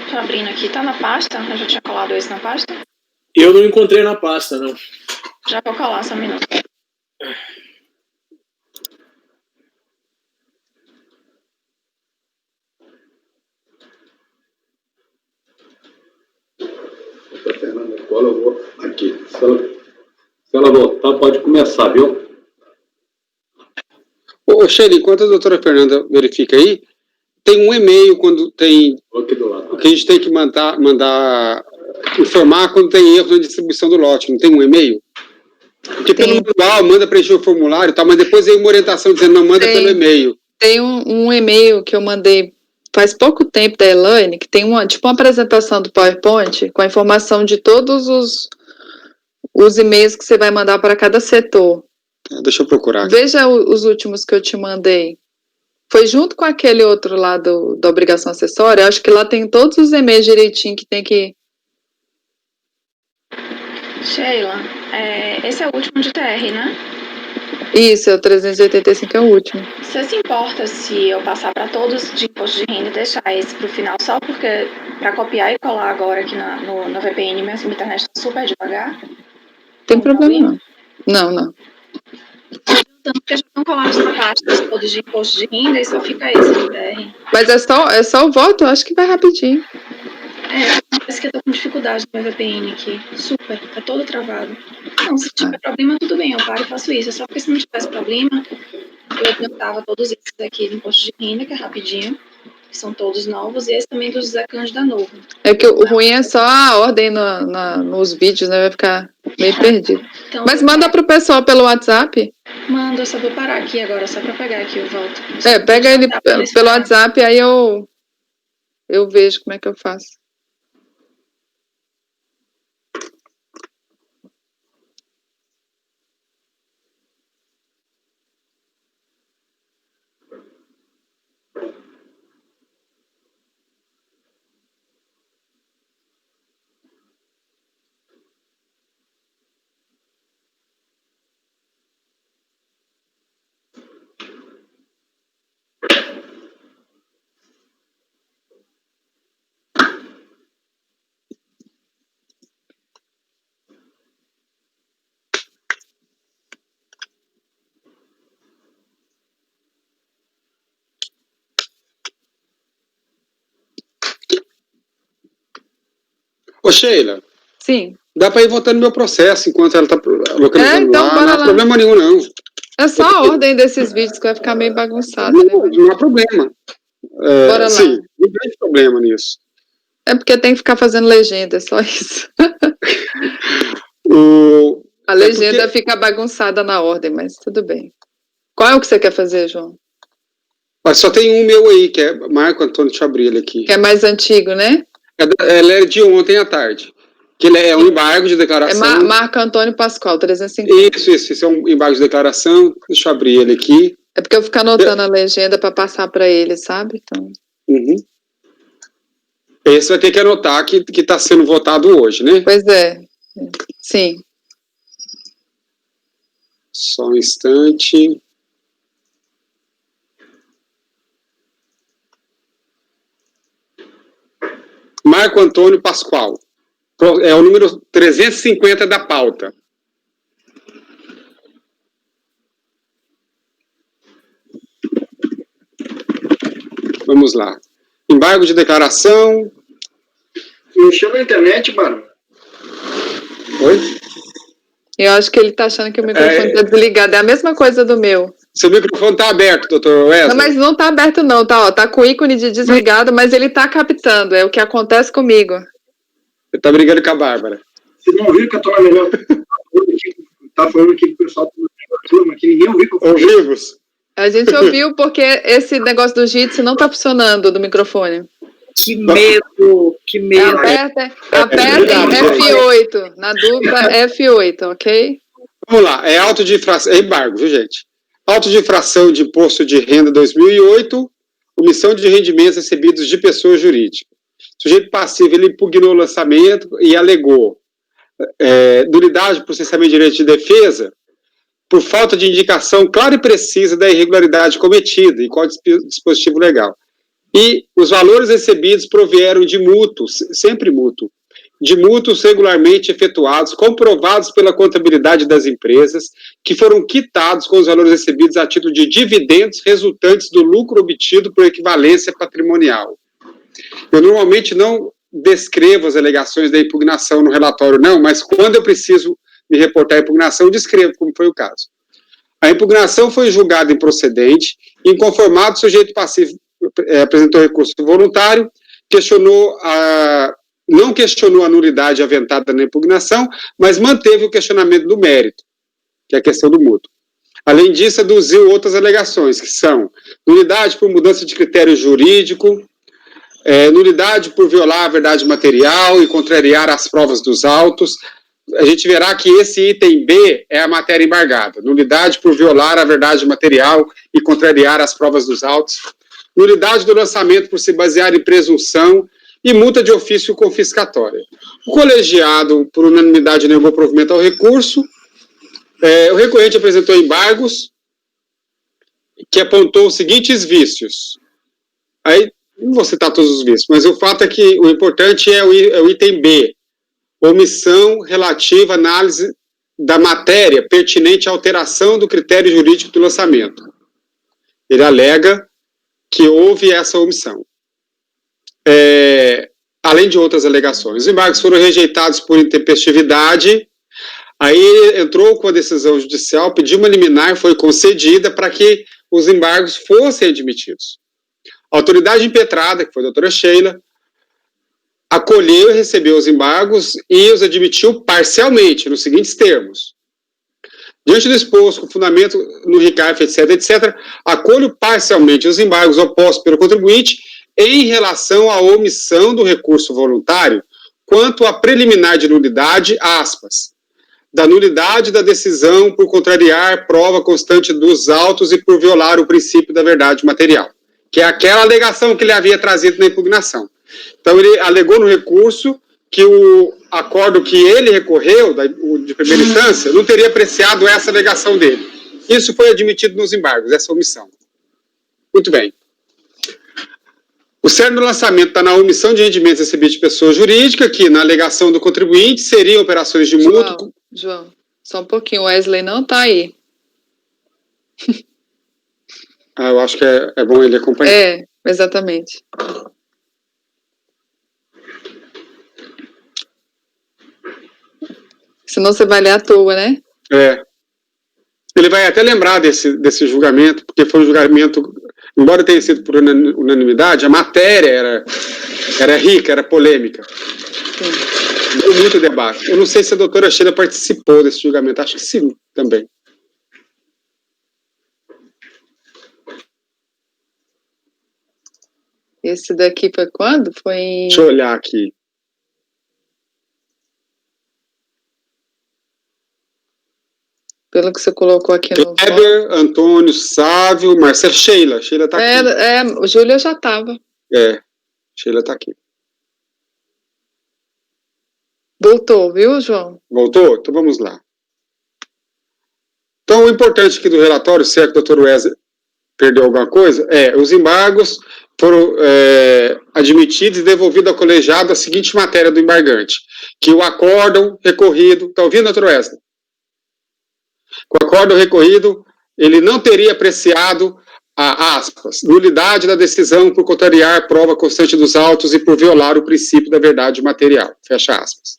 Tô abrindo aqui, tá na pasta? Eu já tinha colado esse na pasta? Eu não encontrei na pasta, não. Já vou colar, só um minuto. Fernanda Cola, eu vou aqui. Se ela voltar, pode começar, viu? Ô, Sheila, enquanto a doutora Fernanda verifica aí, tem um e-mail quando tem. Aqui do lado. Que a gente tem que mandar informar quando tem erro na distribuição do lote. Não tem um e-mail? Porque pelo manual manda preencher o formulário e tal, mas depois vem uma orientação dizendo não manda pelo e-mail. Tem um e-mail que eu mandei faz pouco tempo da Elaine, que tem uma apresentação do PowerPoint com a informação de todos os e-mails que você vai mandar para cada setor. Deixa eu procurar. Veja os últimos que eu te mandei. Foi junto com aquele outro lá da obrigação acessória. Eu acho que lá tem todos os e-mails direitinho que tem que... Sheila, esse é o último de TR, né? Isso, é o 385, é o último. Você se importa se eu passar para todos de imposto de renda e deixar esse para o final, só porque para copiar e colar agora aqui no VPN, minha internet está super devagar? Tem problema não. Não. Porque já estão colados na pasta todos de imposto de renda e só fica esse de TR. Mas é só o voto, eu acho que vai rapidinho. Parece que eu tô com dificuldade no meu VPN aqui. Super, tá todo travado. Não, se tiver problema, tudo bem, eu paro e faço isso. É só porque se não tivesse problema, eu adiantava todos esses aqui do imposto de renda, que é rapidinho, que são todos novos, e esse também do José Cândido novo. É que o ruim é só a ordem nos vídeos, né? Vai ficar meio perdido. Então, mas manda pro pessoal pelo WhatsApp. Manda, eu só vou parar aqui agora, só pra pegar aqui o volta. Pega ele pelo WhatsApp, aí eu vejo como é que eu faço. Ô, Sheila. Sim. Dá para ir votando meu processo enquanto ela está localizando então, lá. Não há problema nenhum, não. É só a ordem desses vídeos que vai ficar meio bagunçada. Não há problema. Bora lá. Sim, não tem problema nisso. É porque tem que ficar fazendo legenda, é só isso. A legenda fica bagunçada na ordem, mas tudo bem. Qual é o que você quer fazer, João? Só tem um meu aí, que é Marco Antônio, deixa eu abrir ele aqui. Que é mais antigo, né? Ela é de ontem à tarde. Que ele é um embargo de declaração. É Marco Antônio Pascoal, 350. Isso é um embargo de declaração. Deixa eu abrir ele aqui. É porque eu fico anotando a legenda para passar para ele, sabe? Então... Uhum. Esse vai ter que anotar que está sendo votado hoje, né? Pois é. Sim. Só um instante. Marco Antônio Pascoal. É o número 350 da pauta. Vamos lá. Embargo de declaração. Mexeu na internet, mano. Oi? Eu acho que ele tá achando que o microfone tá desligado. É a mesma coisa do meu. Seu microfone tá aberto, doutor Wesley? Não, mas não tá aberto não, tá? Ó, tá com o ícone de desligado, mas ele tá captando. É o que acontece comigo. Você tá brigando com a Bárbara. Vocês não ouviram que eu tô na melhor... Tá falando aqui que o pessoal tá na melhor turma, que ninguém ouviu que eu falei. Ouvimos. A gente ouviu porque esse negócio do Jitsi não tá funcionando do microfone. Que medo, que medo. Apertem F8. Na dúvida, F8, ok? Vamos lá. É auto de infração. É embargo, viu, gente? Auto de infração de imposto de renda 2008, omissão de rendimentos recebidos de pessoa jurídica. O sujeito passivo, ele impugnou o lançamento e alegou nulidade do processamento de direito de defesa por falta de indicação clara e precisa da irregularidade cometida e qual dispositivo legal. E os valores recebidos provieram de mútuos, sempre mútuo, de mútuos regularmente efetuados, comprovados pela contabilidade das empresas, que foram quitados com os valores recebidos a título de dividendos resultantes do lucro obtido por equivalência patrimonial. Eu normalmente não descrevo as alegações da impugnação no relatório, não, mas quando eu preciso me reportar a impugnação, eu descrevo como foi o caso. A impugnação foi julgada improcedente, inconformado, o sujeito passivo apresentou recurso voluntário, não questionou a nulidade aventada na impugnação, mas manteve o questionamento do mérito, que é a questão do mútuo. Além disso, aduziu outras alegações, que são nulidade por mudança de critério jurídico, nulidade por violar a verdade material e contrariar as provas dos autos. A gente verá que esse item B é a matéria embargada. Nulidade por violar a verdade material e contrariar as provas dos autos. Nulidade do lançamento por se basear em presunção e multa de ofício confiscatória. O colegiado, por unanimidade, negou provimento ao recurso. O recorrente apresentou embargos que apontou os seguintes vícios. Aí, não vou citar todos os vícios, mas o fato é que o importante é o item B, omissão relativa à análise da matéria pertinente à alteração do critério jurídico do lançamento. Ele alega que houve essa omissão. Além de outras alegações. Os embargos foram rejeitados por intempestividade, aí entrou com a decisão judicial, pediu uma liminar, foi concedida para que os embargos fossem admitidos. A autoridade impetrada, que foi a doutora Sheila, acolheu e recebeu os embargos e os admitiu parcialmente, nos seguintes termos. Diante do exposto, com fundamento no RICARF, etc., acolho parcialmente os embargos opostos pelo contribuinte em relação à omissão do recurso voluntário quanto à preliminar de nulidade, aspas, da nulidade da decisão por contrariar prova constante dos autos e por violar o princípio da verdade material, que é aquela alegação que ele havia trazido na impugnação. Então, ele alegou no recurso que o acordo que ele recorreu, de primeira instância, não teria apreciado essa alegação dele. Isso foi admitido nos embargos, essa omissão. Muito bem. O cerne do lançamento está na omissão de rendimentos recebidos de pessoa jurídica, que na alegação do contribuinte seriam operações de mútuo. João, só um pouquinho, o Wesley não está aí. Eu acho que é bom ele acompanhar. Exatamente. Senão você vai ler à toa, né? Ele vai até lembrar desse julgamento, porque foi um julgamento, embora tenha sido por unanimidade, a matéria era rica, era polêmica. Sim. Deu muito debate. Eu não sei se a doutora Sheila participou desse julgamento, acho que sim, também. Esse daqui foi quando? Foi em... Deixa eu olhar aqui. Pelo que você colocou aqui no... Kleber, Antônio, Sávio, Marcelo, Sheila. Sheila está aqui. O Júlio já estava. Sheila está aqui. Voltou, viu, João? Voltou? Então vamos lá. Então, o importante aqui do relatório, se é que o doutor Wesley perdeu alguma coisa, os embargos foram admitidos e devolvidos ao colegiado a seguinte matéria do embargante, que o acórdão recorrido... Está ouvindo, doutor Wesley? O acórdão recorrido, ele não teria apreciado a, aspas, nulidade da decisão por contrariar prova constante dos autos e por violar o princípio da verdade material, fecha aspas.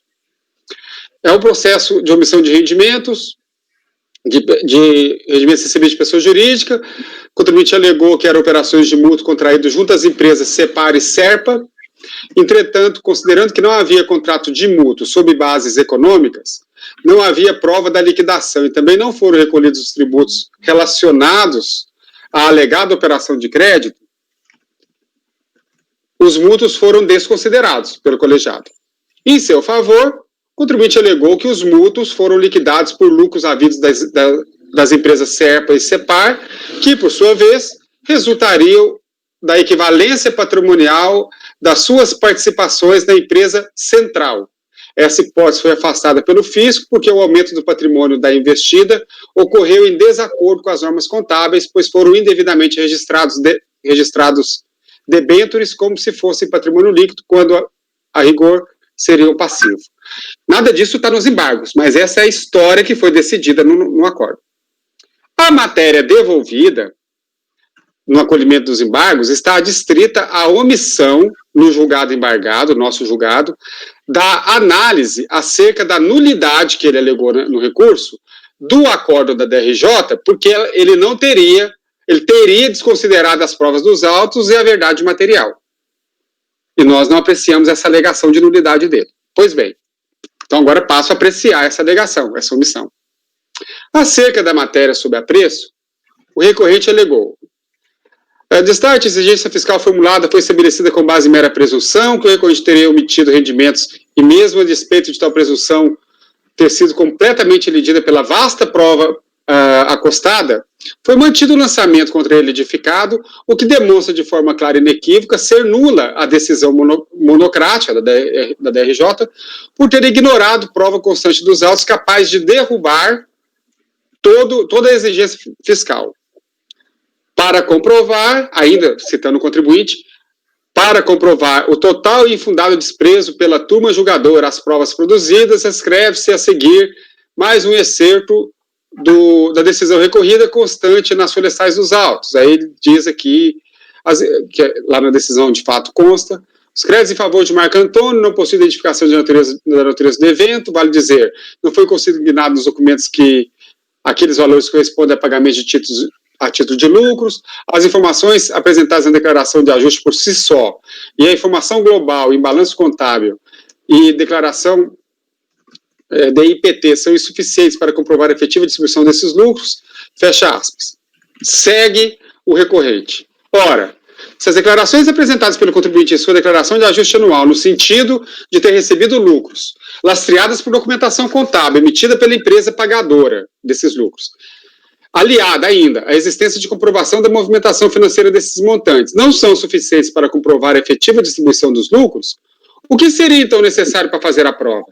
É um processo de omissão de rendimentos, de rendimentos recebidos de pessoa jurídica. O contribuinte alegou que eram operações de mútuo contraído junto às empresas Separ e Serpa. Entretanto, considerando que não havia contrato de mútuo sob bases econômicas, não havia prova da liquidação e também não foram recolhidos os tributos relacionados à alegada operação de crédito, os mútuos foram desconsiderados pelo colegiado. Em seu favor, o contribuinte alegou que os mútuos foram liquidados por lucros havidos das empresas Serpa e Separ, que, por sua vez, resultariam da equivalência patrimonial das suas participações na empresa central. Essa hipótese foi afastada pelo fisco porque o aumento do patrimônio da investida ocorreu em desacordo com as normas contábeis, pois foram indevidamente registrados debêntures como se fosse patrimônio líquido, quando a rigor seria o passivo. Nada disso está nos embargos, mas essa é a história que foi decidida no acordo. A matéria devolvida no acolhimento dos embargos está adstrita à omissão no julgado embargado, nosso julgado, da análise acerca da nulidade que ele alegou no recurso do acordo da DRJ, porque ele teria desconsiderado as provas dos autos e a verdade material. E nós não apreciamos essa alegação de nulidade dele. Pois bem, então agora passo a apreciar essa alegação, essa omissão. Acerca da matéria sob apreço, o recorrente alegou: de start, a exigência fiscal formulada foi estabelecida com base em mera presunção que o recorrente teria omitido rendimentos e mesmo a despeito de tal presunção ter sido completamente elidida pela vasta prova acostada, foi mantido o lançamento contra ele edificado, o que demonstra de forma clara e inequívoca ser nula a decisão monocrática da DRJ por ter ignorado prova constante dos autos capaz de derrubar toda a exigência fiscal. Para comprovar, ainda citando o contribuinte, para comprovar o total e infundado desprezo pela turma julgadora às provas produzidas, escreve-se a seguir mais um excerto da decisão recorrida constante nas folhas dos autos. Aí ele diz aqui, que lá na decisão de fato consta: os créditos em favor de Marco Antônio não possuem identificação da natureza do evento, vale dizer, não foi consignado nos documentos que aqueles valores correspondem a pagamento de títulos a título de lucros, as informações apresentadas na declaração de ajuste por si só, e a informação global em balanço contábil e declaração de IPT são insuficientes para comprovar a efetiva distribuição desses lucros, fecha aspas. Segue o recorrente. Ora, se as declarações apresentadas pelo contribuinte em sua declaração de ajuste anual, no sentido de ter recebido lucros, lastreadas por documentação contábil emitida pela empresa pagadora desses lucros, aliada ainda à existência de comprovação da movimentação financeira desses montantes, não são suficientes para comprovar a efetiva distribuição dos lucros, o que seria então necessário para fazer a prova?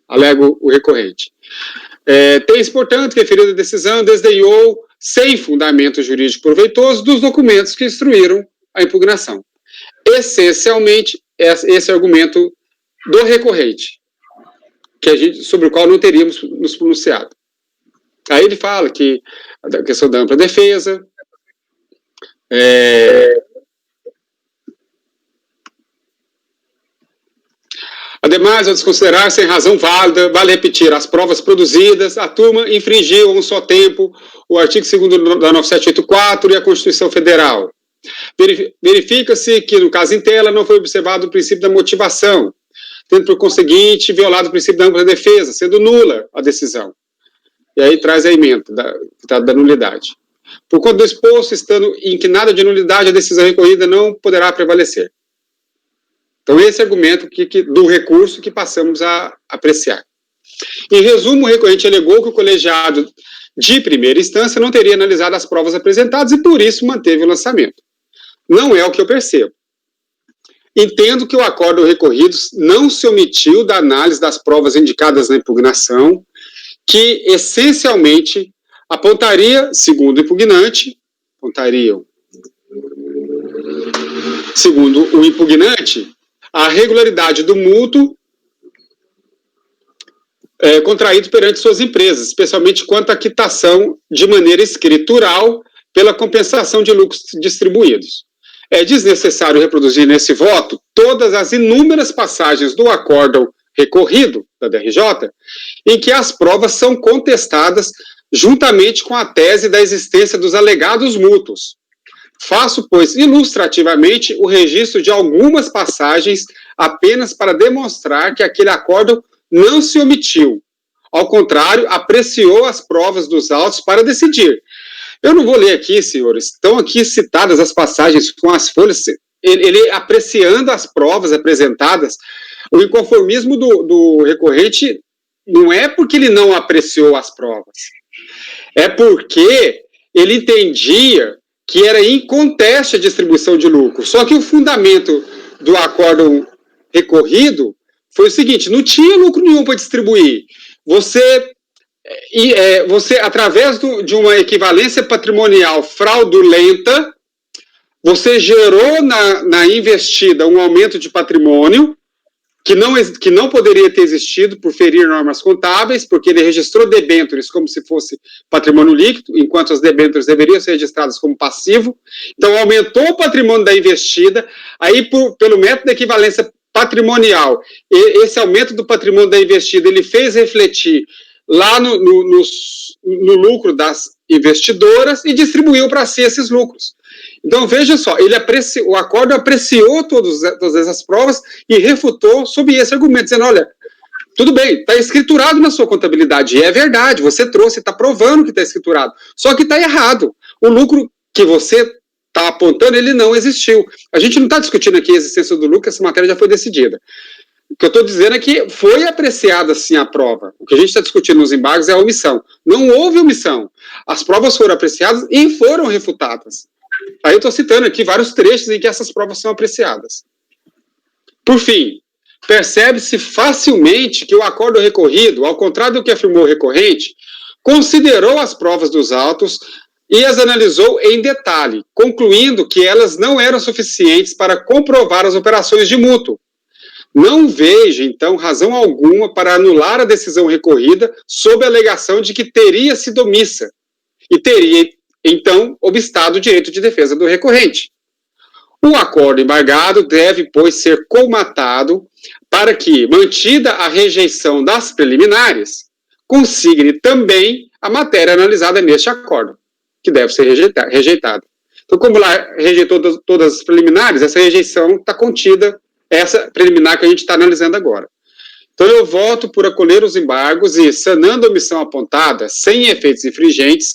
Alega o recorrente. Tem-se, portanto, que a referida decisão desdenhou, sem fundamento jurídico proveitoso, dos documentos que instruíram a impugnação. Essencialmente, esse é o argumento do recorrente, sobre o qual não teríamos nos pronunciado. Aí ele fala que a questão da ampla defesa, ademais, ao desconsiderar sem razão válida, vale repetir, as provas produzidas, a turma infringiu a um só tempo o artigo 2º da 9784 e a Constituição Federal. Verifica-se que, no caso em tela, não foi observado o princípio da motivação, tendo, por conseguinte, violado o princípio da ampla defesa, sendo nula a decisão. E aí traz a emenda da nulidade. Por conta do exposto, estando inquinada de nulidade, a decisão recorrida não poderá prevalecer. Então, esse argumento do recurso que passamos a apreciar. Em resumo, o recorrente alegou que o colegiado de primeira instância não teria analisado as provas apresentadas e, por isso, manteve o lançamento. Não é o que eu percebo. Entendo que o acórdão recorrido não se omitiu da análise das provas indicadas na impugnação, que, essencialmente, apontariam, segundo o impugnante, a regularidade do mútuo contraído perante suas empresas, especialmente quanto à quitação de maneira escritural pela compensação de lucros distribuídos. É desnecessário reproduzir nesse voto todas as inúmeras passagens do acórdão recorrido da DRJ, em que as provas são contestadas juntamente com a tese da existência dos alegados mútuos. Faço, pois, ilustrativamente o registro de algumas passagens apenas para demonstrar que aquele acórdão não se omitiu. Ao contrário, apreciou as provas dos autos para decidir. Eu não vou ler aqui, senhores, estão aqui citadas as passagens com as folhas, ele apreciando as provas apresentadas. O inconformismo do recorrente não é porque ele não apreciou as provas, é porque ele entendia que era inconteste a distribuição de lucro. Só que o fundamento do acórdão recorrido foi o seguinte, não tinha lucro nenhum para distribuir. Você, através de uma equivalência patrimonial fraudulenta, você gerou na investida um aumento de patrimônio que não poderia ter existido por ferir normas contábeis, porque ele registrou debêntures como se fosse patrimônio líquido, enquanto as debêntures deveriam ser registradas como passivo. Então, aumentou o patrimônio da investida, aí, pelo método da equivalência patrimonial, esse aumento do patrimônio da investida, ele fez refletir lá no lucro das investidoras e distribuiu para si esses lucros. Então, veja só, o acórdão apreciou todas essas provas e refutou sob esse argumento, dizendo, olha, tudo bem, está escriturado na sua contabilidade, e é verdade, você trouxe, está provando que está escriturado, só que está errado. O lucro que você está apontando, ele não existiu. A gente não está discutindo aqui a existência do lucro, essa matéria já foi decidida. O que eu estou dizendo é que foi apreciada, sim, a prova. O que a gente está discutindo nos embargos é a omissão. Não houve omissão. As provas foram apreciadas e foram refutadas. Aí eu estou citando aqui vários trechos em que essas provas são apreciadas. Por fim, percebe-se facilmente que o acórdão recorrido, ao contrário do que afirmou o recorrente, considerou as provas dos autos e as analisou em detalhe, concluindo que elas não eram suficientes para comprovar as operações de mútuo. Não vejo, então, razão alguma para anular a decisão recorrida sob a alegação de que teria sido omissa e teria, então, obstado o direito de defesa do recorrente. O acordo embargado deve, pois, ser colmatado para que, mantida a rejeição das preliminares, consigne também a matéria analisada neste acordo, que deve ser rejeitada. Então, como lá rejeitou todas as preliminares, essa rejeição está contida, essa preliminar que a gente está analisando agora. Então, eu voto por acolher os embargos e, sanando a omissão apontada, sem efeitos infringentes,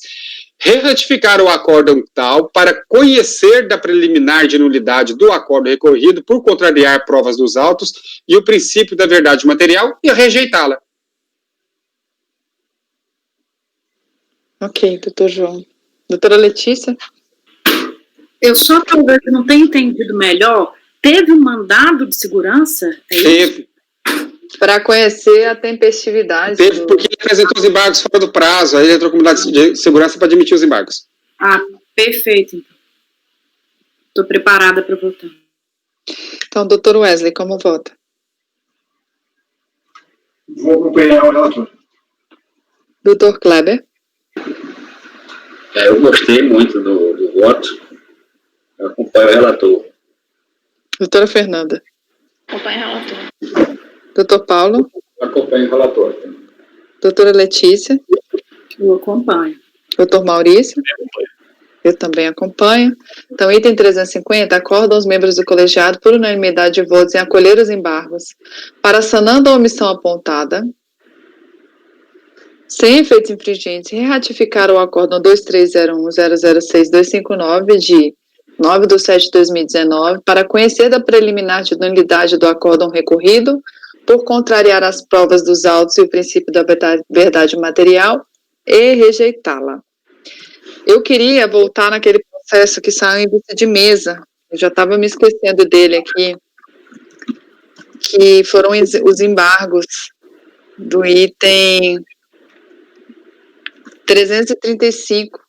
re-ratificar o acórdão tal para conhecer da preliminar de nulidade do acórdão recorrido por contrariar provas dos autos e o princípio da verdade material e rejeitá-la. Ok, doutor João. Doutora Letícia? Eu só talvez não tenha entendido melhor. Teve um mandado de segurança? Teve. Para conhecer a tempestividade. Teve, porque ele apresentou os embargos fora do prazo, aí ele entrou com mandado de segurança para admitir os embargos. Ah, perfeito. Estou preparada para votar. Então, doutor Wesley, como vota? Vou acompanhar o relator. Doutor Kleber? Eu gostei muito do voto. Eu acompanho o relator. Doutora Fernanda? Acompanha o relator. Doutor Paulo? Acompanho o relator. Doutora Letícia? Eu acompanho. Doutor Maurício? Eu também acompanho. Então, item 350, acordam os membros do colegiado por unanimidade de votos em acolher os embargos para, sanando a omissão apontada, sem efeitos infringentes, ratificar o acórdão 2301.006.259 de 9/7/2019 para conhecer da preliminar de nulidade do acórdão recorrido por contrariar as provas dos autos e o princípio da verdade material e rejeitá-la. Eu queria voltar naquele processo que saiu em vista de mesa, eu já estava me esquecendo dele aqui, que foram os embargos do item 335,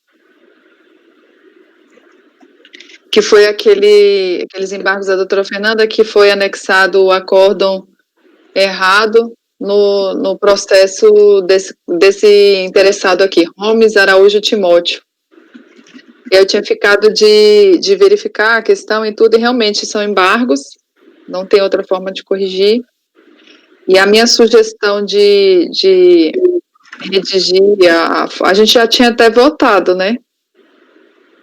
que foi aqueles embargos da doutora Fernanda, que foi anexado o acórdão errado no processo desse interessado aqui, Holmes Araújo Timóteo. Eu tinha ficado de verificar a questão e tudo, e realmente são embargos, não tem outra forma de corrigir. E a minha sugestão de redigir, a gente já tinha até votado, né?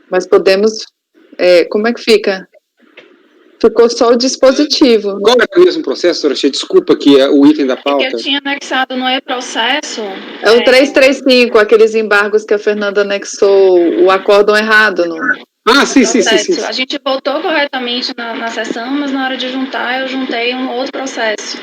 Mas podemos, como é que fica? Ficou só o dispositivo. Qual é o mesmo processo, Dorothea? Desculpa que é o item da pauta. É que eu tinha anexado no e-processo. É o 335, aqueles embargos que a Fernanda anexou o acórdão errado. Ah, sim. A gente voltou corretamente na sessão, mas na hora de juntar, eu juntei um outro processo.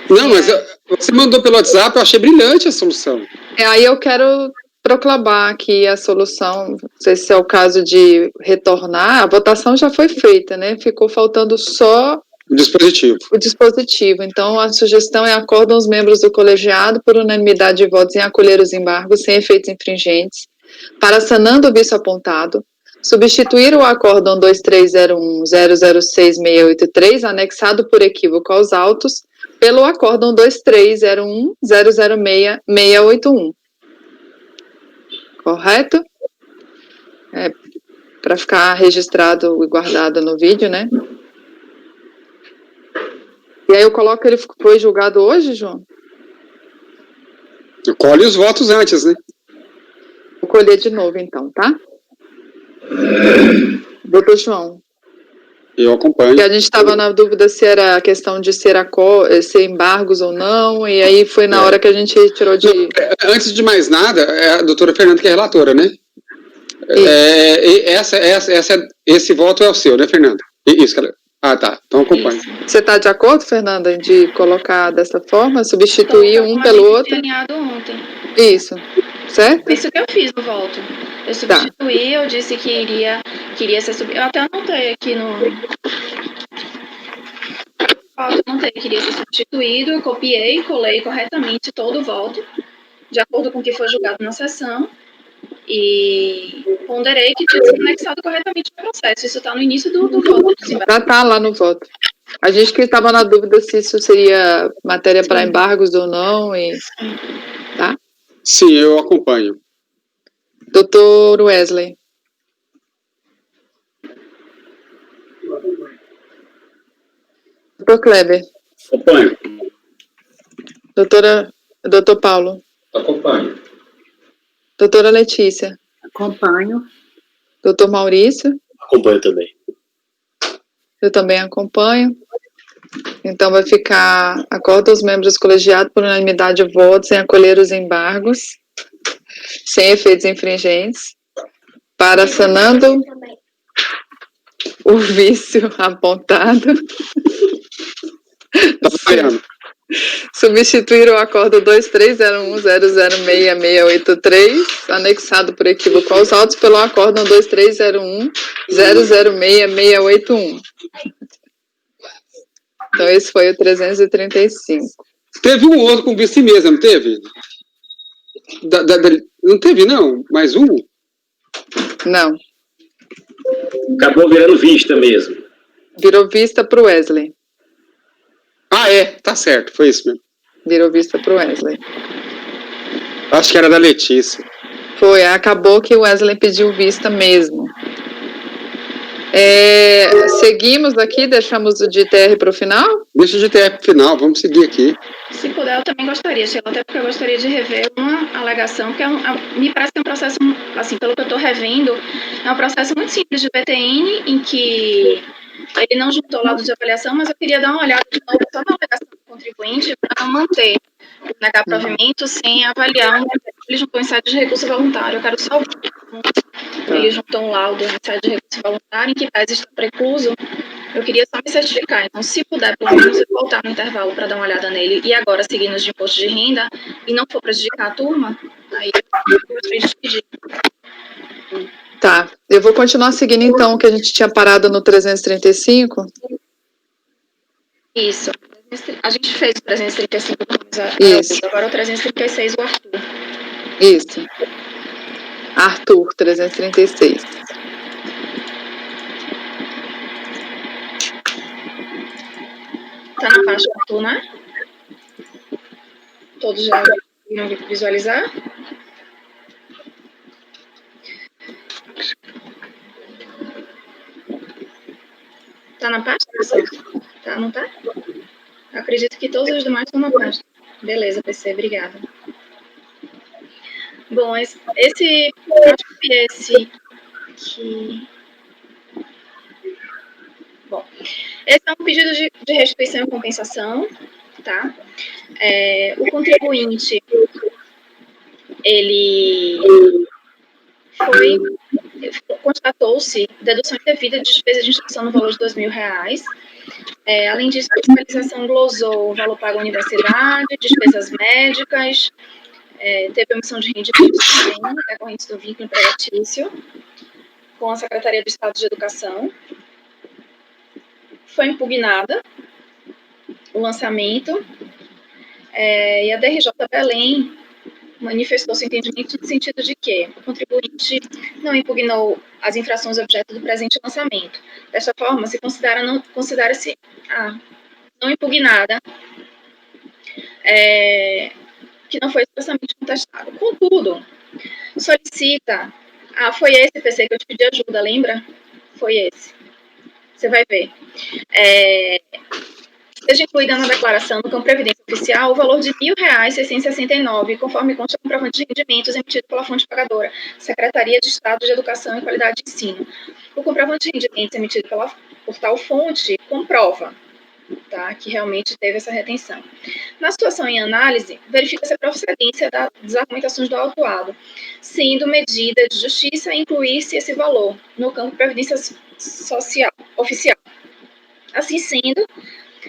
Não, mas você mandou pelo WhatsApp, eu achei brilhante a solução. Aí eu quero proclamar aqui a solução, não sei se é o caso de retornar, a votação já foi feita, né? Ficou faltando só O dispositivo. O dispositivo. Então, a sugestão é: acordam os membros do colegiado por unanimidade de votos em acolher os embargos sem efeitos infringentes, para, sanando o vício apontado, substituir o acórdão 2301-006-683, anexado por equívoco aos autos, pelo acórdão 2301-006-681. Correto? Para ficar registrado e guardado no vídeo, né? E aí eu coloco, ele foi julgado hoje, João? Colhe os votos antes, né? Vou colher de novo, então, tá? Doutor João. Eu acompanho. E a gente estava na dúvida se era a questão de ser embargos ou não, e aí foi na hora que a gente tirou de... Não, antes de mais nada, é a doutora Fernanda que é relatora, né? Esse voto é o seu, né, Fernanda? Isso, cara. Ah, tá. Então acompanho. Isso. Você está de acordo, Fernanda, de colocar dessa forma, substituir Então, um como pelo a gente outro? tinha alinhado ontem. Isso. Certo? Foi isso que eu fiz no voto. Eu substituí, eu disse que queria ser eu até anotei aqui no voto, eu anotei que queria ser substituído, eu copiei e colei corretamente todo o voto, de acordo com o que foi julgado na sessão, e ponderei que tinha sido anexado corretamente no processo. Isso está no início do voto. Tá lá no voto. A gente que estava na dúvida se isso seria matéria para embargos ou não, e... tá? Sim, eu acompanho. Doutor Wesley. Doutor Kleber. Acompanho. Doutor Paulo. Acompanho. Doutora Letícia. Acompanho. Doutor Maurício. Acompanho também. Eu também acompanho. Então vai ficar: acorda os membros do colegiado por unanimidade de votos em acolher os embargos sem efeitos infringentes, para, sanando o vício apontado, Tá falhando. substituir o acordo 2301-006-683, anexado por equívoco aos autos, pelo acórdão 2301-006-681. Então, esse foi o 335. Teve um outro com vice mesa, não teve? Não teve, não? Mais um? Não. Acabou virando vista mesmo. Virou vista para o Wesley. Ah, tá certo, foi isso mesmo. Virou vista para o Wesley. Acho que era da Letícia. Foi, acabou que o Wesley pediu vista mesmo. Seguimos aqui, deixamos o de TR para o final? Deixa de TR para o final, vamos seguir aqui. Se puder, eu também gostaria, Sheila, até porque eu gostaria de rever uma alegação, que me parece que é um processo, assim, pelo que eu estou revendo, é um processo muito simples de BTN, em que ele não juntou o laudo de avaliação, mas eu queria dar uma olhada de novo só na alegação do contribuinte para não manter o negar provimento sem avaliar ele juntou um ensaio de recurso voluntário. Eu quero só ele juntou um laudo, um ensaio de recurso voluntário, em que pese está precluso. Eu queria só me certificar. Então, se puder, pelo menos, eu voltar no intervalo para dar uma olhada nele e agora seguir nos de imposto de renda e não for prejudicar a turma, aí eu gostaria de pedir. Tá, eu vou continuar seguindo então o que a gente tinha parado no 335. Isso. A gente fez o 335, Isso. Agora o 336, o Arthur. Isso. Arthur, 336. Tá na pasta Arthur, né? Todos já viram visualizar? Tá na pasta, pessoal? Tá, não tá? Acredito que todos os demais estão na pasta. Beleza, PC, obrigada. Bom, esse aqui. Bom, esse é um pedido de restituição e compensação, tá? O contribuinte, ele constatou-se dedução indevida de despesa de instrução no valor de R$2.000. Além disso, a fiscalização glosou o valor pago à universidade, despesas médicas, teve omissão de rendimentos também, decorrentes do vínculo empregatício, com a Secretaria do Estado de Educação. foi impugnada o lançamento, e a DRJ Belém manifestou seu entendimento no sentido de que o contribuinte não impugnou as infrações objeto do presente lançamento. Desta forma, considera-se não impugnada, que não foi expressamente contestado. Contudo, solicita... foi esse PC que eu te pedi ajuda, lembra? Foi esse. Você vai ver. Seja incluída na declaração do campo Previdência Oficial o valor de R$ 1.669, conforme consta o comprovante de rendimentos emitido pela fonte pagadora, Secretaria de Estado de Educação e Qualidade de Ensino. O comprovante de rendimentos emitido por tal fonte comprova, tá, que realmente teve essa retenção. Na situação em análise, verifica-se a procedência das argumentações do autuado, sendo medida de justiça incluir-se esse valor no campo Previdência Social Oficial. Assim sendo,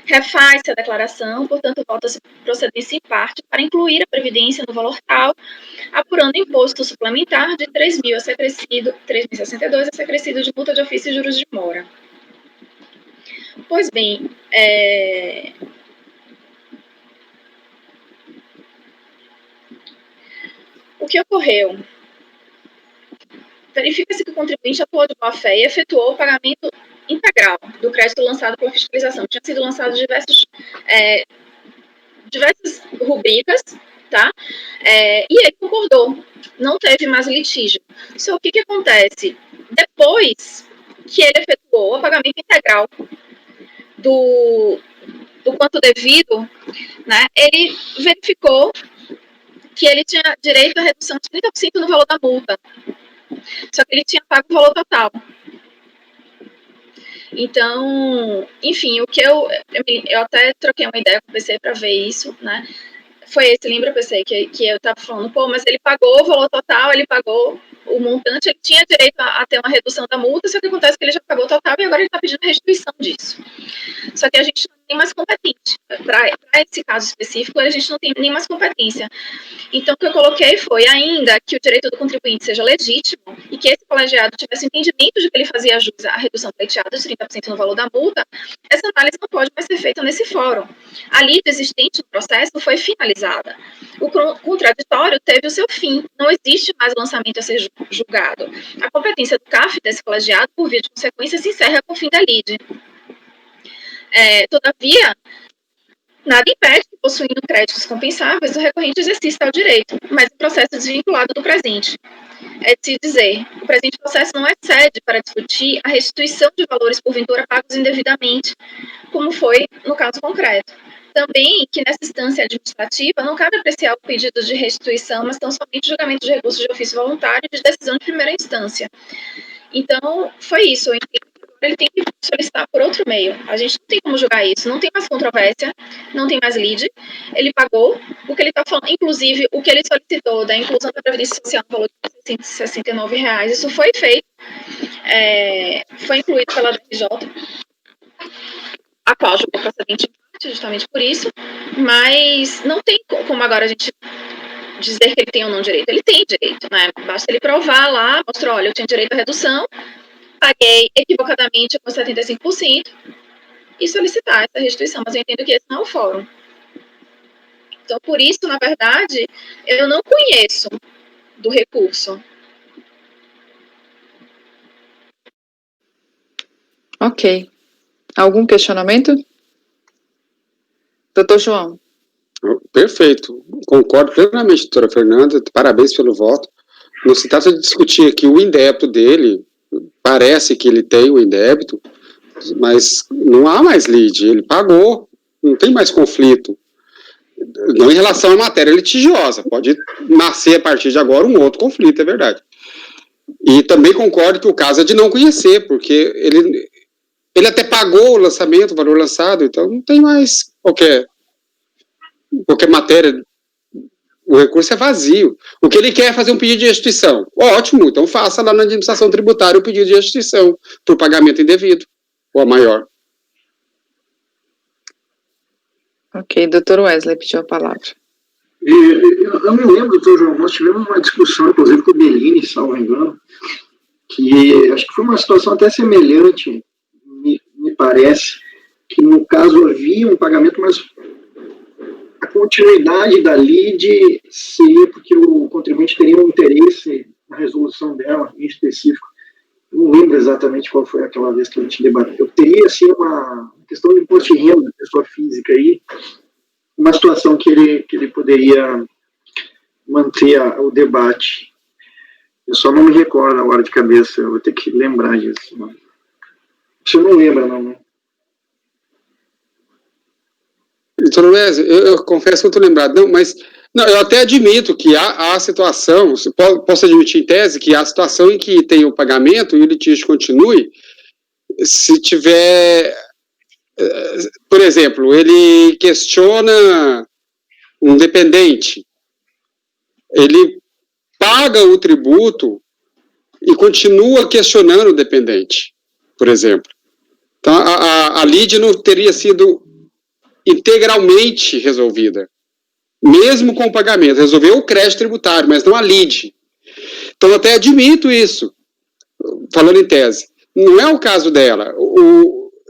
refaz-se a declaração, portanto, volta-se procedência em parte para incluir a previdência no valor tal, apurando imposto suplementar de 3.000 a ser acrescido, 3.062 a ser acrescido de multa de ofício e juros de mora. Pois bem, o que ocorreu? Verifica-se que o contribuinte atuou de boa-fé e efetuou o pagamento integral do crédito lançado pela fiscalização. Tinha sido lançado diversas rubricas, tá? E ele concordou, não teve mais litígio. Só o que acontece? Depois que ele efetuou o pagamento integral do quanto devido, né, ele verificou que ele tinha direito à redução de 30% no valor da multa. Só que ele tinha pago o valor total. Então, enfim, o que eu até troquei uma ideia com o PC para ver isso, né? Foi esse, lembra, PC, que eu estava falando, mas ele pagou o valor total, ele pagou o montante, ele tinha direito a ter uma redução da multa, só que acontece que ele já pagou o total e agora ele está pedindo restituição disso. Só que a gente não tem mais competência. Para esse caso específico, a gente não tem nem mais competência. Então, o que eu coloquei foi, ainda que o direito do contribuinte seja legítimo e que esse colegiado tivesse entendimento de que ele fazia jus à redução pleiteada de 30% no valor da multa, essa análise não pode mais ser feita nesse fórum. A lide existente no processo foi finalizada. O contraditório teve o seu fim. Não existe mais lançamento a ser julgado. A competência do CAF desse colegiado, por via de consequência, se encerra com o fim da lide. Todavia, nada impede que, possuindo créditos compensáveis, o recorrente exercite tal direito, mas o processo é desvinculado do presente. É de se dizer, o presente processo não é sede para discutir a restituição de valores porventura pagos indevidamente, como foi no caso concreto. Também que nessa instância administrativa não cabe apreciar o pedido de restituição, mas tão somente julgamento de recurso de ofício voluntário e de decisão de primeira instância. Então, foi isso. Ele tem que solicitar por outro meio. A gente não tem como julgar isso. Não tem mais controvérsia, não tem mais lide. Ele pagou o que ele está falando. Inclusive, o que ele solicitou da inclusão da Previdência Social no valor de R$ 669, isso foi feito. Foi incluído pela DRJ, a qual julgou procedente justamente por isso. Mas não tem como agora a gente dizer que ele tem ou não direito. Ele tem direito, né? Basta ele provar lá, mostrar, olha, eu tinha direito à redução, paguei equivocadamente com 75% e solicitar essa restituição, mas eu entendo que esse não é o fórum. Então, por isso, na verdade, eu não conheço do recurso. Ok. Algum questionamento? Doutor João. Perfeito. Concordo plenamente, doutora Fernanda. Parabéns pelo voto. Não se trata de discutir aqui o indébito dele. Parece que ele tem o indébito, mas não há mais lide. Ele pagou, não tem mais conflito. Não em relação à matéria litigiosa. Pode nascer a partir de agora um outro conflito, é verdade. E também concordo que o caso é de não conhecer, porque ele até pagou o lançamento, o valor lançado, então não tem mais qualquer matéria. O recurso é vazio. O que ele quer é fazer um pedido de restituição. Ótimo, então faça lá na administração tributária o pedido de restituição por pagamento indevido, ou a maior. Ok, doutor Wesley pediu a palavra. Eu me lembro, doutor João, nós tivemos uma discussão, inclusive com o Bellini, salvo engano, que acho que foi uma situação até semelhante, me parece, que no caso havia um pagamento, mas a continuidade da lide seria porque o contribuinte teria um interesse na resolução dela, em específico. Eu não lembro exatamente qual foi aquela vez que a gente debateu. Teria, assim, uma questão de imposto de renda, pessoa física aí, uma situação que ele poderia manter o debate. Eu só não me recordo agora de cabeça, eu vou ter que lembrar disso. Não. Você não lembra, não, né? Doutor Luiz, eu confesso que eu estou lembrado. Não, mas não, eu até admito que há a situação, posso admitir em tese, que há a situação em que tem o pagamento e o litígio continue, se tiver, por exemplo, ele questiona um dependente, ele paga o tributo e continua questionando o dependente, por exemplo. Então, a lide não teria sido integralmente resolvida, mesmo com o pagamento. Resolveu o crédito tributário, mas não a lide. Então, eu até admito isso, falando em tese. Não é o caso dela.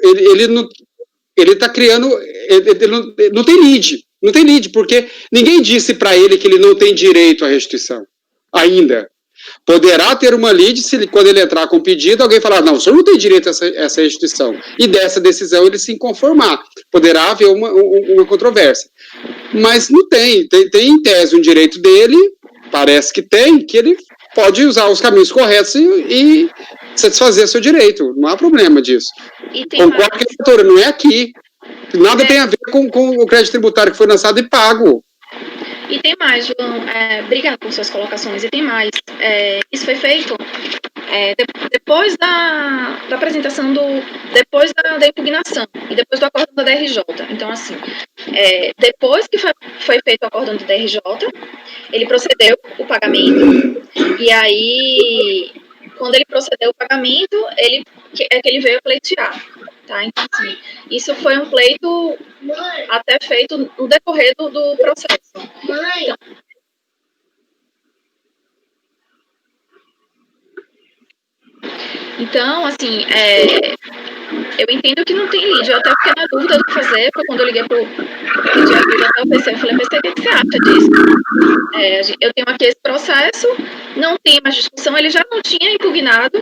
Ele está criando... Ele não tem lide. Não tem lide, porque ninguém disse para ele que ele não tem direito à restituição. Ainda. Poderá ter uma lide se quando ele entrar com pedido, alguém falar, não, o senhor não tem direito a essa restituição. E dessa decisão ele se inconformar. Poderá haver uma controvérsia. Mas não tem. Tem em tese um direito dele, parece que tem, que ele pode usar os caminhos corretos e satisfazer seu direito. Não há problema disso. Concordo que a doutora, não é aqui. Nada tem a ver com o crédito tributário que foi lançado e pago. E tem mais, João, obrigado por suas colocações, e tem mais, isso foi feito depois da apresentação depois da impugnação, e depois do acórdão da DRJ, então assim, depois que foi feito o acórdão da DRJ, ele procedeu o pagamento, e aí, quando ele procedeu o pagamento, ele veio pleitear. Tá? Então, assim, isso foi um pleito até feito no decorrer do processo. Então, assim, eu entendo que não tem lide. Eu até fiquei na dúvida do que fazer, porque quando eu liguei pro pedir ajuda até o PC, eu falei, PC, o que você acha disso? Eu tenho aqui esse processo, não tem mais discussão, ele já não tinha impugnado,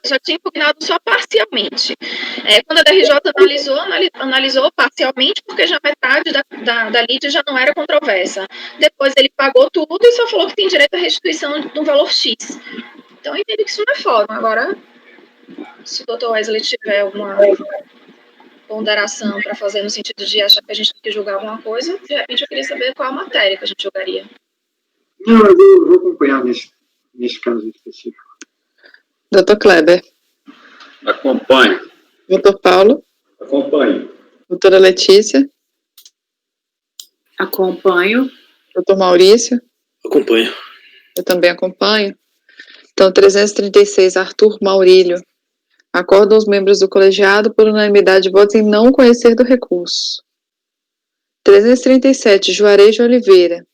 já tinha impugnado só parcialmente. Quando a DRJ analisou parcialmente, porque já metade da lide já não era controversa. Depois ele pagou tudo e só falou que tem direito à restituição do valor X. Então eu entendo que isso não é fórum. Agora, se o doutor Wesley tiver alguma ponderação para fazer no sentido de achar que a gente tem que julgar alguma coisa, de repente eu queria saber qual a matéria que a gente julgaria. Não, eu vou acompanhar nesse caso específico. Doutor Kleber. Acompanho. Doutor Paulo. Acompanho. Doutora Letícia. Acompanho. Doutor Maurício. Acompanho. Eu também acompanho. Então, 336, Arthur Maurílio. Acordam os membros do colegiado por unanimidade de votos em não conhecer do recurso. 337, Juarez de Oliveira.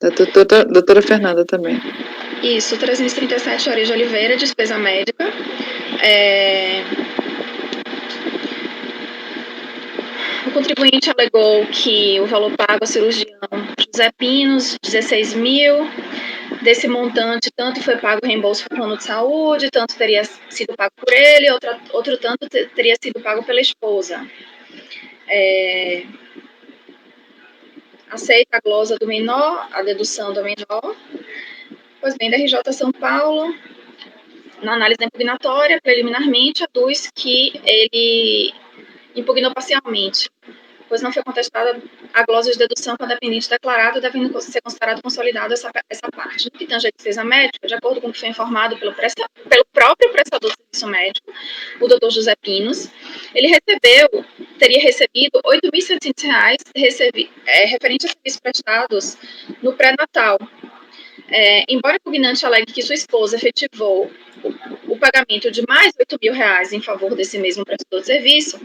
Da doutora Fernanda também. Isso, 337, Juarez de Oliveira, despesa médica. O contribuinte alegou que o valor pago ao cirurgião José Pinos, 16 mil, desse montante, tanto foi pago o reembolso para o plano de saúde, tanto teria sido pago por ele, outro tanto teria sido pago pela esposa. Aceita a glosa do menor, a dedução do menor. Pois bem, da RJ São Paulo, na análise da impugnatória, preliminarmente, aduz que ele impugnou parcialmente, pois não foi contestada a glosa de dedução com a dependente declarado, devendo ser considerado consolidado essa parte. No que tange a despesa médica, de acordo com o que foi informado pelo próprio prestador de serviço médico, o doutor José Pinos, ele teria recebido R$ 8.700 referente a serviços prestados no pré-natal. Embora o impugnante alegue que sua esposa efetivou o pagamento de mais R$ 8.000 em favor desse mesmo prestador de serviço,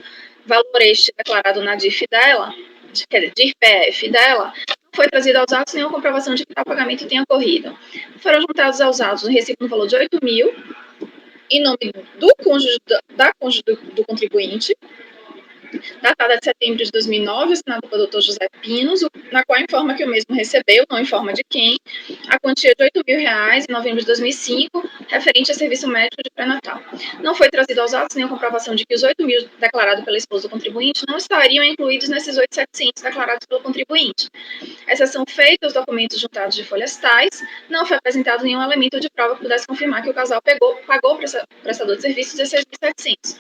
valor este declarado na DIRPF dela, não foi trazido aos autos nenhuma comprovação de que tal pagamento tenha ocorrido. Foram juntados aos autos um recibo no valor de R$ 8.000, em nome do cônjuge, da cônjuge do contribuinte, datada de setembro de 2009, assinado pelo Dr. José Pinos, na qual informa que o mesmo recebeu, não informa de quem, a quantia de R$8.000 em novembro de 2005, referente a serviço médico de pré-natal. Não foi trazido aos autos nenhuma comprovação de que os R$8.000 declarados pela esposa do contribuinte não estariam incluídos nesses R$8.700 declarados pelo contribuinte. Exceção feita aos documentos juntados de folhas tais, não foi apresentado nenhum elemento de prova que pudesse confirmar que o casal pagou o prestador de serviços R$16.700.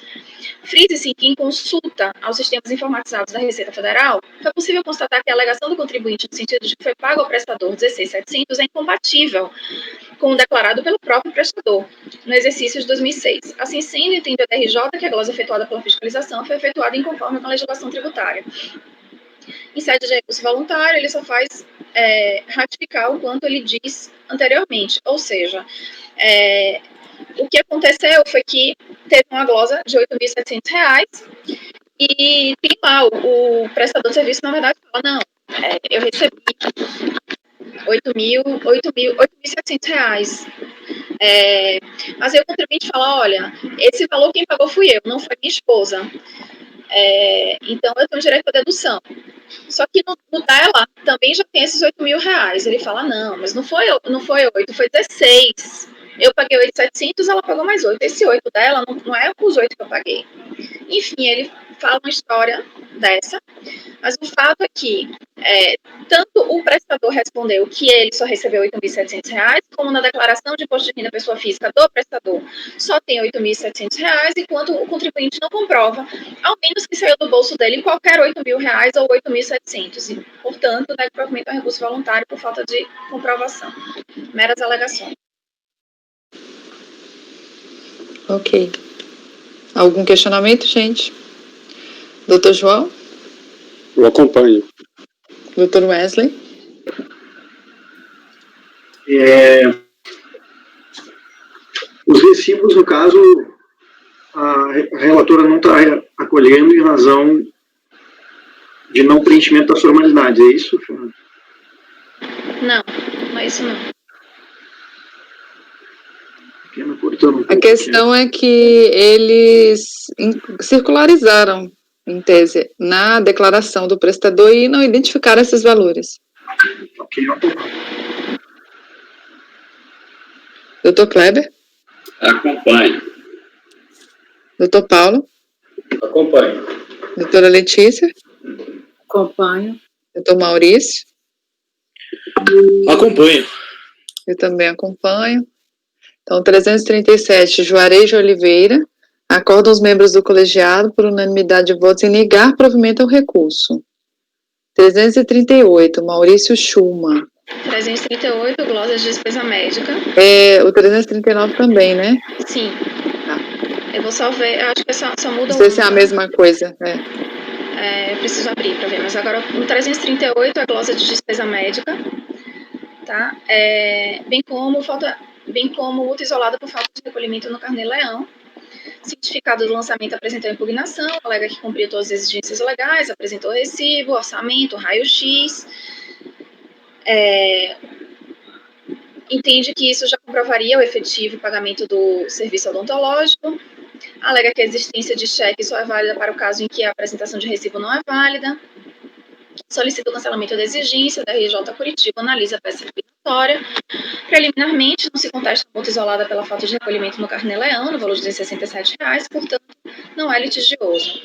Frise-se que, em consulta aos sistemas informatizados da Receita Federal, foi possível constatar que a alegação do contribuinte no sentido de que foi pago ao prestador R$16.700 é incompatível com o declarado pelo próprio prestador no exercício de 2006. Assim sendo, entende a TRJ que a glosa efetuada pela fiscalização foi efetuada em conforme com a legislação tributária. Em sede de recurso voluntário, ele só faz ratificar o quanto ele diz anteriormente, ou seja, o que aconteceu foi que teve uma glosa de R$8.700 e tem lá o prestador de serviço, na verdade, fala, não, eu recebi R$8.700. Mas aí o contribuinte fala, olha, esse valor quem pagou fui eu, não foi minha esposa. Então eu tenho direito à dedução. Só que no dela também já tem esses R$8.000. Ele fala, não, mas não foi 8, foi 16. Eu paguei 8.700, ela pagou mais 8. Esse 8 dela não é os 8 que eu paguei. Enfim, ele fala uma história dessa, mas o fato é que tanto o prestador respondeu que ele só recebeu R$8.700, como na declaração de imposto de renda pessoa física do prestador só tem R$8.700, enquanto o contribuinte não comprova, ao menos que saiu do bolso dele qualquer R$8.000 ou R$8.700. E, portanto, deve provimento ao recurso voluntário por falta de comprovação. Meras alegações. Ok. Algum questionamento, gente? Doutor João? Eu acompanho. Doutor Wesley? Os recibos, no caso, a relatora não está acolhendo em razão de não preenchimento das formalidades, é isso? Não é isso não. A questão é que eles circularizaram, em tese, na declaração do prestador e não identificaram esses valores. Ok, eu acompanho. Doutor Kleber? Acompanho. Doutor Paulo? Acompanho. Doutora Letícia? Acompanho. Doutor Maurício? Acompanho. Eu também acompanho. Então, 337, Juarez de Oliveira, acordam os membros do colegiado por unanimidade de votos em negar provimento ao recurso. 338, Maurício Schumann. 338, glosas de despesa médica. O 339 também, né? Sim. Tá. Eu vou só ver, acho que só muda Não sei se é a mesma coisa, eu preciso abrir para ver, mas agora no 338 a glosa de despesa médica, tá? Bem como multa isolada por falta de recolhimento no Carnê-Leão. Certificado do lançamento apresentou impugnação, alega que cumpriu todas as exigências legais, apresentou recibo, orçamento, raio-x. Entende que isso já comprovaria o efetivo pagamento do serviço odontológico. Alega que a existência de cheque só é válida para o caso em que a apresentação de recibo não é válida. Solicita o cancelamento da exigência, da RJ Curitiba analisa a peça expiratória. Preliminarmente, não se contesta a multa isolada pela falta de recolhimento no Carnê-Leão, no valor de R$67, portanto, não é litigioso.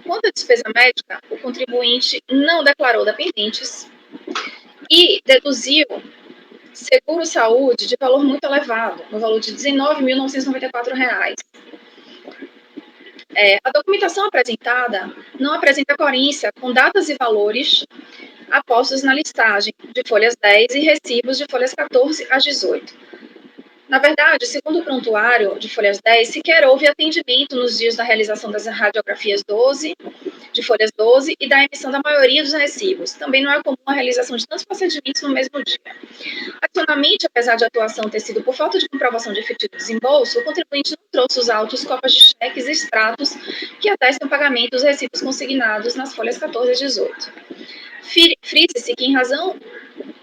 Quanto à despesa médica, o contribuinte não declarou dependentes e deduziu seguro-saúde de valor muito elevado, no valor de R$19.994. A documentação apresentada não apresenta coerência com datas e valores apostos na listagem de folhas 10 e recibos de folhas 14 às 18. Na verdade, segundo o prontuário de folhas 10, sequer houve atendimento nos dias da realização das radiografias 12, de folhas 12 e da emissão da maioria dos recibos. Também não é comum a realização de tantos procedimentos no mesmo dia. Adicionalmente, apesar de a atuação ter sido por falta de comprovação de efetivo desembolso, o contribuinte não trouxe os autos, cópias de cheques e extratos que atestam o pagamento dos recibos consignados nas folhas 14 e 18. Frise-se que, em razão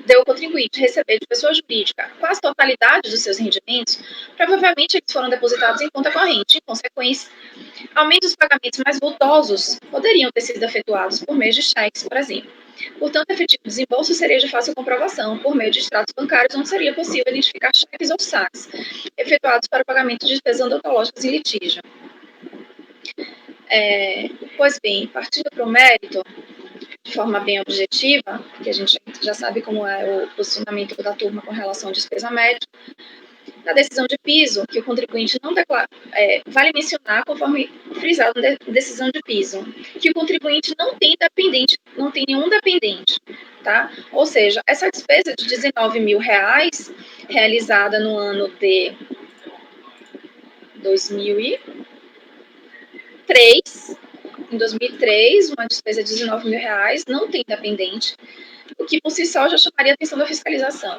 deu ao contribuinte receber de pessoa jurídica quase a totalidade dos seus rendimentos, provavelmente eles foram depositados em conta corrente. Em consequência, aumentos dos pagamentos mais vultosos poderiam ter sido efetuados por meio de cheques, por exemplo. Portanto, o efetivo desembolso seria de fácil comprovação por meio de extratos bancários, onde seria possível identificar cheques ou saques efetuados para o pagamento de despesas odontológicas em litígio. Pois bem, partindo para o mérito, de forma bem objetiva, porque a gente já sabe como é o posicionamento da turma com relação à despesa médica, na decisão de piso, que o contribuinte não declara, vale mencionar, conforme frisado na decisão de piso, que o contribuinte não tem nenhum dependente, tá? Ou seja, essa despesa de R$19 mil realizada no ano de 2003, em 2003, uma despesa de R$19 mil não tem dependente, o que por si só já chamaria a atenção da fiscalização.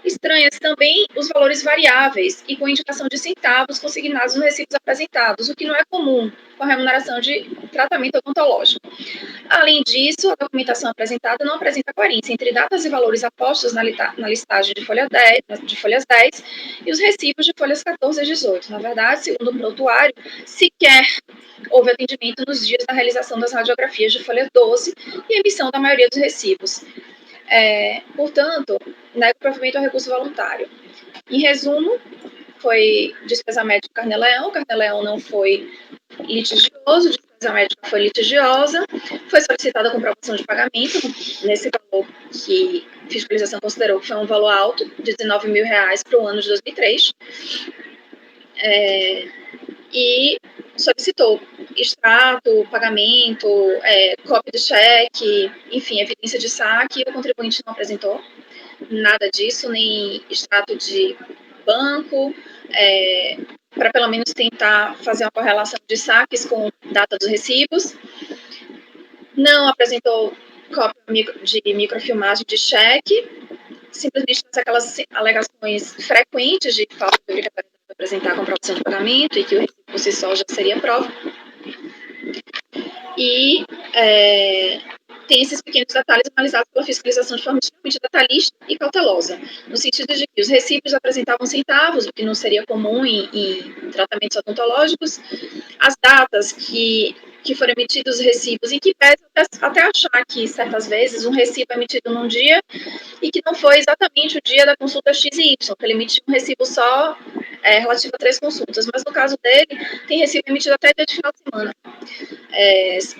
Estranhas também os valores variáveis e com indicação de centavos consignados nos recibos apresentados, o que não é comum com a remuneração de tratamento odontológico. Além disso, a documentação apresentada não apresenta coerência entre datas e valores apostos na listagem de folhas 10 e os recibos de folhas 14 e 18. Na verdade, segundo o prontuário, sequer houve atendimento nos dias da realização das radiografias de folha 12 e emissão da maioria dos recibos. Portanto, nego provimento ao recurso voluntário. Em resumo, foi despesa médica Carneleão não foi litigioso, despesa médica foi litigiosa, foi solicitada a comprovação de pagamento nesse valor que a fiscalização considerou que foi um valor alto, de R$19 mil para o ano de 2003, e solicitou extrato, pagamento, cópia de cheque, enfim, evidência de saque. O contribuinte não apresentou nada disso, nem extrato de banco, para pelo menos tentar fazer uma correlação de saques com data dos recibos. Não apresentou cópia de microfilmagem de cheque, simplesmente faz aquelas alegações frequentes de falta de obrigatoriedade de apresentar a comprovação de pagamento e que o recibo por si só já seria prova. E tem esses pequenos detalhes analisados pela fiscalização de forma extremamente detalhista e cautelosa, no sentido de que os recibos apresentavam centavos, o que não seria comum em tratamentos odontológicos, as datas que foram emitidos os recibos, e que pese até achar que, certas vezes, um recibo é emitido num dia e que não foi exatamente o dia da consulta X e Y, que ele emitiu um recibo só relativo a 3 consultas, mas no caso dele, tem recibo emitido até dia de final de semana,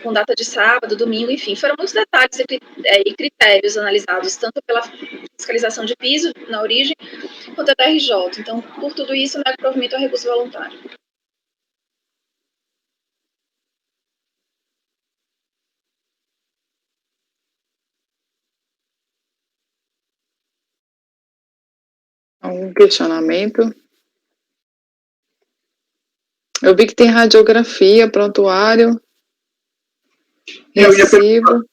com data de sábado, domingo, enfim. Foram muitos detalhes e critérios analisados, tanto pela fiscalização de piso, na origem, quanto da RJ. Então, por tudo isso, nego provimento ao recurso voluntário. Algum questionamento? Eu vi que tem radiografia, prontuário, recibo.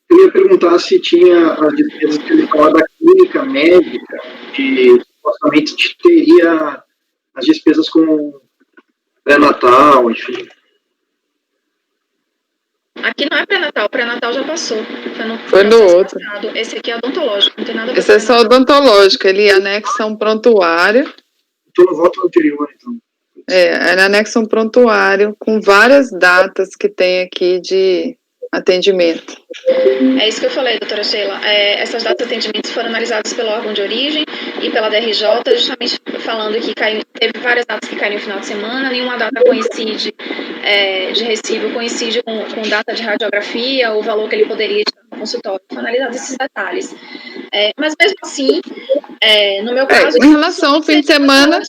Eu ia perguntar se tinha as despesas que ele falou da clínica médica, que supostamente teria as despesas com pré-natal, enfim. Aqui não é pré-natal, o pré-natal já passou. Foi no outro. Passado. Esse aqui é odontológico, não tem nada a ver. Esse é só odontológico, ele anexa um prontuário. Então, no voto anterior, então. Ele anexa um prontuário com várias datas que tem aqui de atendimento. É isso que eu falei, doutora Sheila. Essas datas de atendimento foram analisadas pelo órgão de origem e pela DRJ, justamente falando que teve várias datas que caíram no final de semana, nenhuma data coincide de recibo, coincide com data de radiografia, o valor que ele poderia estar no consultório. Foi analisado esses detalhes. Mas mesmo assim, no meu caso... em relação ao fim de semana...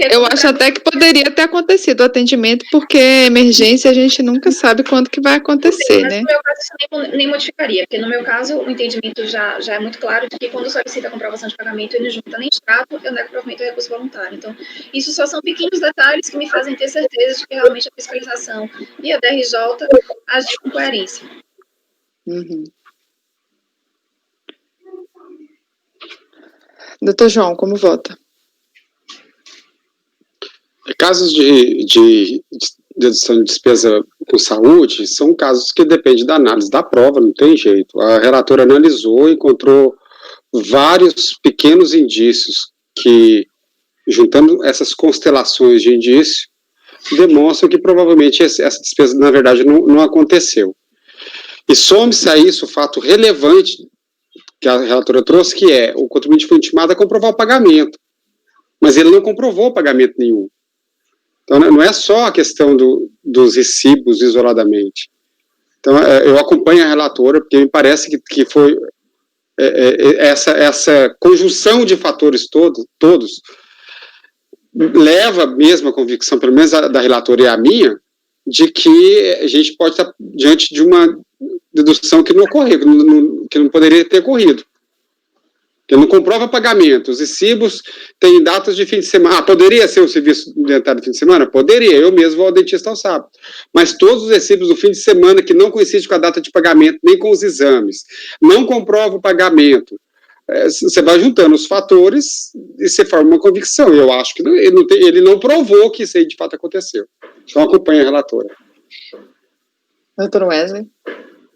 Eu acho até que poderia ter acontecido o atendimento, porque emergência a gente nunca sabe quando que vai acontecer, mas né? No meu caso, isso nem modificaria, porque no meu caso, o entendimento já é muito claro de que quando solicita a comprovação de pagamento, ele não junta nem extrato, eu nego provimento ao recurso voluntário. Então, isso só são pequenos detalhes que me fazem ter certeza de que realmente a fiscalização e a DRJ agem com coerência. Uhum. Doutor João, como vota? Casos de dedução de despesa com saúde são casos que dependem da análise da prova, não tem jeito. A relatora analisou e encontrou vários pequenos indícios que, juntando essas constelações de indício, demonstram que provavelmente essa despesa, na verdade, não aconteceu. E some-se a isso o fato relevante que a relatora trouxe, que é o contribuinte foi intimado a comprovar o pagamento, mas ele não comprovou pagamento nenhum. Então, não é só a questão dos recibos isoladamente. Então, eu acompanho a relatora, porque me parece que foi essa conjunção de fatores todos leva mesmo a convicção, pelo menos da relatora e a minha, de que a gente pode estar diante de uma dedução que não ocorreu, que não poderia ter ocorrido. Que não comprova pagamento. Os recibos têm datas de fim de semana. Poderia ser o serviço dentário de fim de semana? Poderia, eu mesmo vou ao dentista ao sábado. Mas todos os recibos do fim de semana que não coincidem com a data de pagamento, nem com os exames, não comprova o pagamento. Você vai juntando os fatores e você forma uma convicção. Eu acho que ele não provou que isso aí de fato aconteceu. Então acompanha a relatora. Doutor Wesley?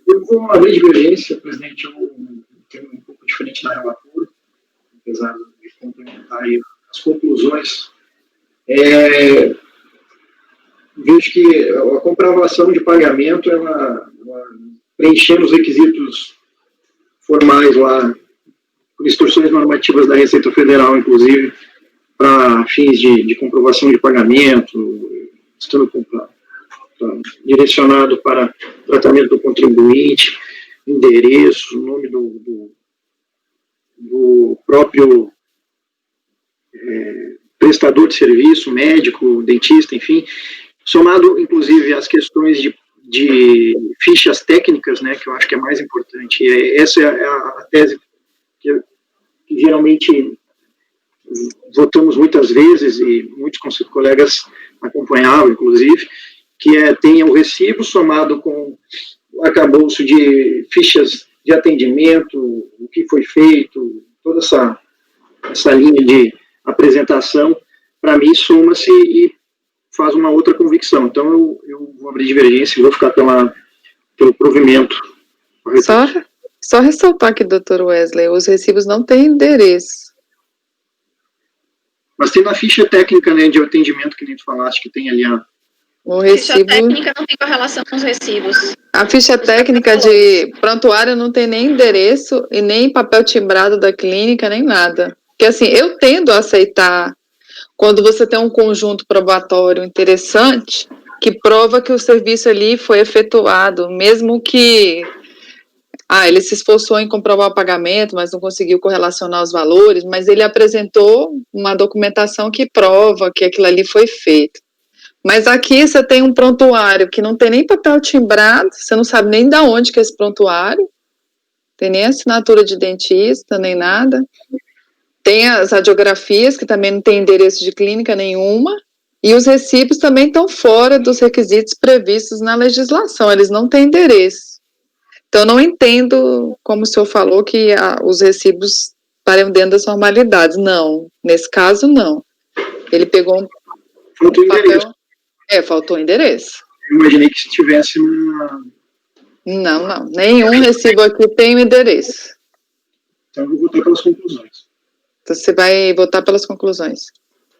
Eu vou abrir divergência, presidente. Eu tenho um pouco diferente da relatora, apesar de complementar aí as conclusões. Vejo que a comprovação de pagamento, preenchendo os requisitos formais lá, por instruções normativas da Receita Federal, inclusive, para fins de comprovação de pagamento, estando direcionado para tratamento do contribuinte, endereço, nome do próprio prestador de serviço, médico, dentista, enfim, somado, inclusive, às questões de fichas técnicas, né, que eu acho que é mais importante. E essa é a tese que geralmente votamos muitas vezes, e muitos colegas acompanhavam, inclusive, que tenha o recibo somado com o arcabouço de fichas de atendimento, o que foi feito, toda essa linha de apresentação, para mim, soma-se e faz uma outra convicção. Então, eu vou abrir divergência e vou ficar pelo provimento. Só ressaltar aqui, doutor Wesley, os recibos não têm endereço. Mas tem na ficha técnica, né, de atendimento, que nem tu falaste, que tem ali o recibo... Ficha técnica não tem correlação com os recibos. A ficha técnica de prontuário não tem nem endereço e nem papel timbrado da clínica, nem nada. Porque assim, eu tendo a aceitar quando você tem um conjunto probatório interessante que prova que o serviço ali foi efetuado, mesmo que ele se esforçou em comprovar o pagamento, mas não conseguiu correlacionar os valores, mas ele apresentou uma documentação que prova que aquilo ali foi feito. Mas aqui você tem um prontuário que não tem nem papel timbrado, você não sabe nem de onde que é esse prontuário, tem nem assinatura de dentista, nem nada. Tem as radiografias, que também não tem endereço de clínica nenhuma, e os recibos também estão fora dos requisitos previstos na legislação, eles não têm endereço. Então, eu não entendo, como o senhor falou, que os recibos estariam dentro das formalidades. Não, nesse caso, não. Ele pegou um papel... faltou endereço. Eu imaginei que se tivesse uma... Não. Nenhum recibo aqui tem o endereço. Então, eu vou votar pelas conclusões. Então, você vai votar pelas conclusões.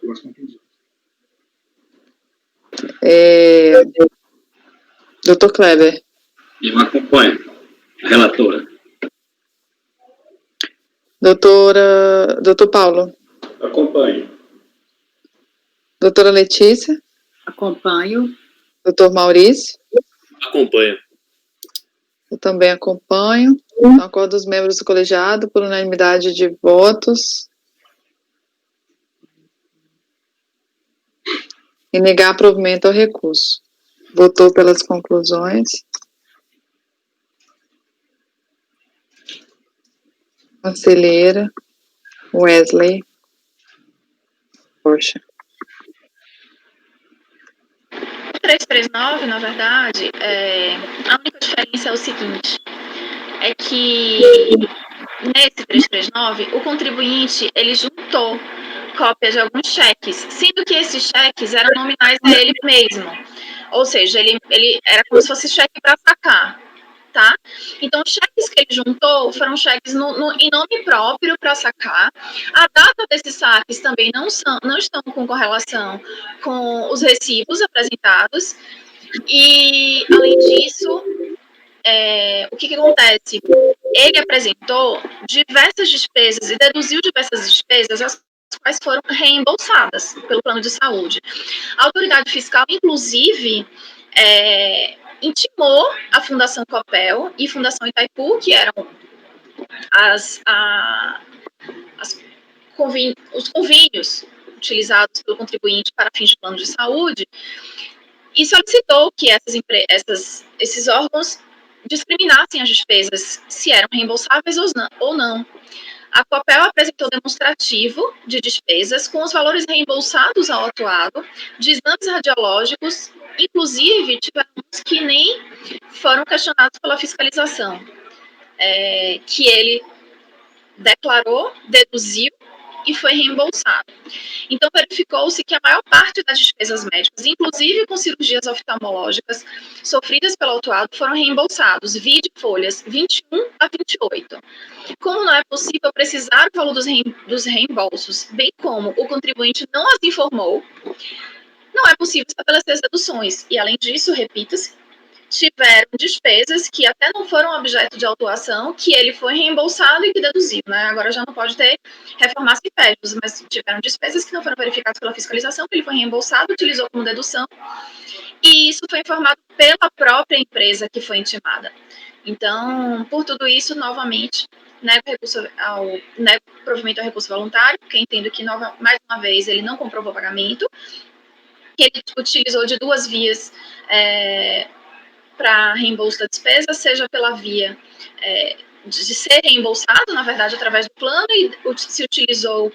Pelas conclusões. Doutor Kleber. Eu acompanho. Relatora. Doutor Paulo. Acompanho. Doutora Letícia. Acompanho. Doutor Maurício. Acompanho. Eu também acompanho. Então, acordo dos membros do colegiado por unanimidade de votos. E negar provimento ao recurso. Votou pelas conclusões. Conselheira Wesley. Poxa. 339, na verdade, a única diferença é o seguinte, é que nesse 339, o contribuinte, ele juntou cópia de alguns cheques, sendo que esses cheques eram nominais a ele mesmo. Ou seja, ele era como se fosse cheque para sacar. tá? Então, os cheques que ele juntou foram cheques em nome próprio para sacar. A data desses saques também não estão com correlação com os recibos apresentados. E, além disso, o que acontece? Ele apresentou diversas despesas e deduziu diversas despesas, as quais foram reembolsadas pelo plano de saúde. A autoridade fiscal, inclusive, intimou a Fundação Copel e Fundação Itaipu, que eram os convênios utilizados pelo contribuinte para fins de plano de saúde, e solicitou que esses órgãos discriminassem as despesas, se eram reembolsáveis ou não. A Copel apresentou demonstrativo de despesas com os valores reembolsados ao autuado, de exames radiológicos, inclusive tiveram uns que nem foram questionados pela fiscalização, que ele declarou, deduziu e foi reembolsado. Então, verificou-se que a maior parte das despesas médicas, inclusive com cirurgias oftalmológicas, sofridas pelo autuado, foram reembolsados, vide folhas 21 a 28. Como não é possível precisar o valor dos reembolsos, bem como o contribuinte não as informou, não é possível estabelecer as deduções. E, além disso, repita-se, tiveram despesas que até não foram objeto de autuação, que ele foi reembolsado e que deduziu, né? Agora já não pode ter reformas e péssimos, mas tiveram despesas que não foram verificadas pela fiscalização, que ele foi reembolsado, utilizou como dedução, e isso foi informado pela própria empresa que foi intimada. Então, por tudo isso, novamente, nego provimento ao recurso voluntário, porque entendo que, mais uma vez, ele não comprovou o pagamento, que ele utilizou de duas vias para reembolso da despesa, seja pela via de ser reembolsado, na verdade, através do plano, e se utilizou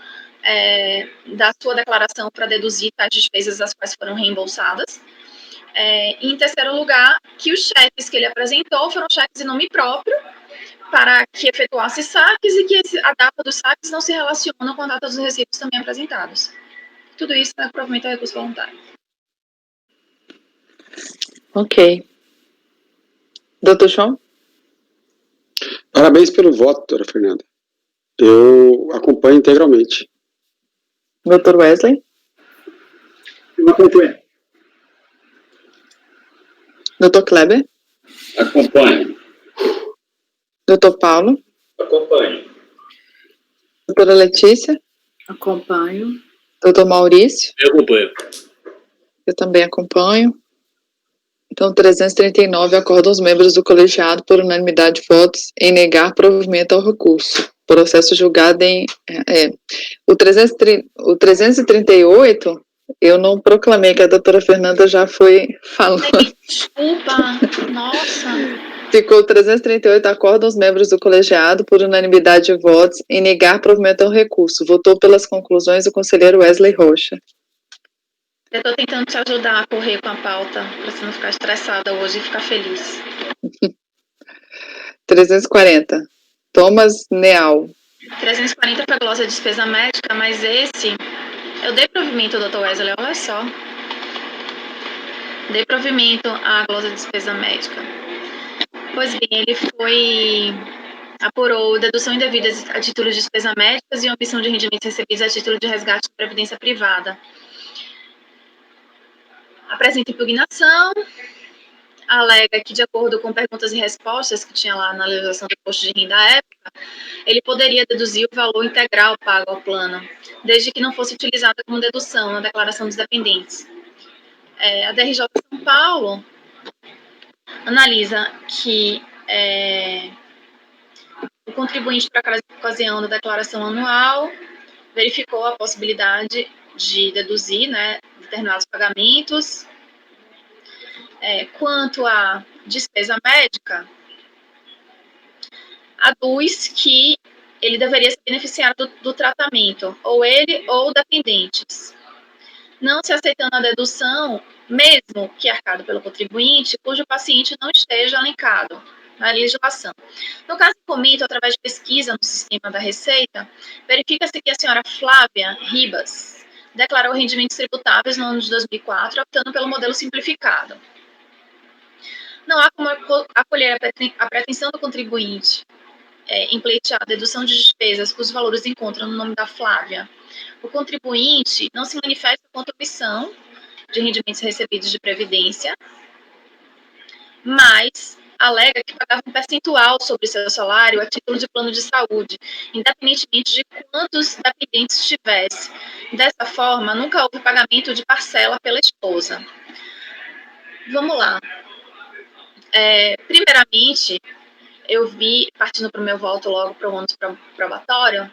da sua declaração para deduzir tais despesas as quais foram reembolsadas. E, em terceiro lugar, que os cheques que ele apresentou foram cheques em nome próprio, para que efetuasse saques e que a data dos saques não se relaciona com a data dos recibos também apresentados. Tudo isso é provimento ao recurso voluntário. Ok. Doutor João? Parabéns pelo voto, doutora Fernanda. Eu acompanho integralmente. Doutor Wesley? Eu acompanho. Doutor Kleber? Acompanho. Doutor Paulo? Acompanho. Doutora Letícia? Acompanho. Doutor Maurício? Eu acompanho. Eu também acompanho. Então, 339 acordam os membros do colegiado por unanimidade de votos em negar provimento ao recurso. Processo julgado em... O 338, eu não proclamei, que a doutora Fernanda já foi falando. Desculpa, nossa. Ficou 338, acordam os membros do colegiado por unanimidade de votos em negar provimento ao recurso. Votou pelas conclusões o conselheiro Wesley Rocha. Eu estou tentando te ajudar a correr com a pauta, para você não ficar estressada hoje e ficar feliz. 340. Thomas Neal. 340 foi a glosa de despesa médica, mas esse... Eu dei provimento, doutor Wesley, olha só. Dei provimento à glosa de despesa médica. Pois bem, ele apurou dedução indevida a título de despesa médicas e omissão de rendimentos recebidos a título de resgate de previdência privada. Apresenta impugnação, alega que, de acordo com perguntas e respostas que tinha lá na legislação do imposto de renda à época, ele poderia deduzir o valor integral pago ao plano, desde que não fosse utilizada como dedução na declaração dos dependentes. A DRJ São Paulo analisa que o contribuinte, para aquela ocasião da declaração anual, verificou a possibilidade de deduzir, né, determinados pagamentos. Quanto à despesa médica, aduz que ele deveria se beneficiar do tratamento, ou ele ou dependentes, não se aceitando a dedução, mesmo que arcado pelo contribuinte, cujo paciente não esteja elencado na legislação. No caso do comento, através de pesquisa no sistema da Receita, verifica-se que a senhora Flávia Ribas declarou rendimentos tributáveis no ano de 2004, optando pelo modelo simplificado. não há como acolher a pretensão do contribuinte em pleitear a dedução de despesas cujos valores encontram no nome da Flávia. O contribuinte não se manifesta contra a omissão de rendimentos recebidos de previdência, mas alega que pagava um percentual sobre seu salário a título de plano de saúde, independentemente de quantos dependentes tivesse. Dessa forma, nunca houve pagamento de parcela pela esposa. Vamos lá. Primeiramente, eu vi, partindo para o meu voto logo para o ônus probatório,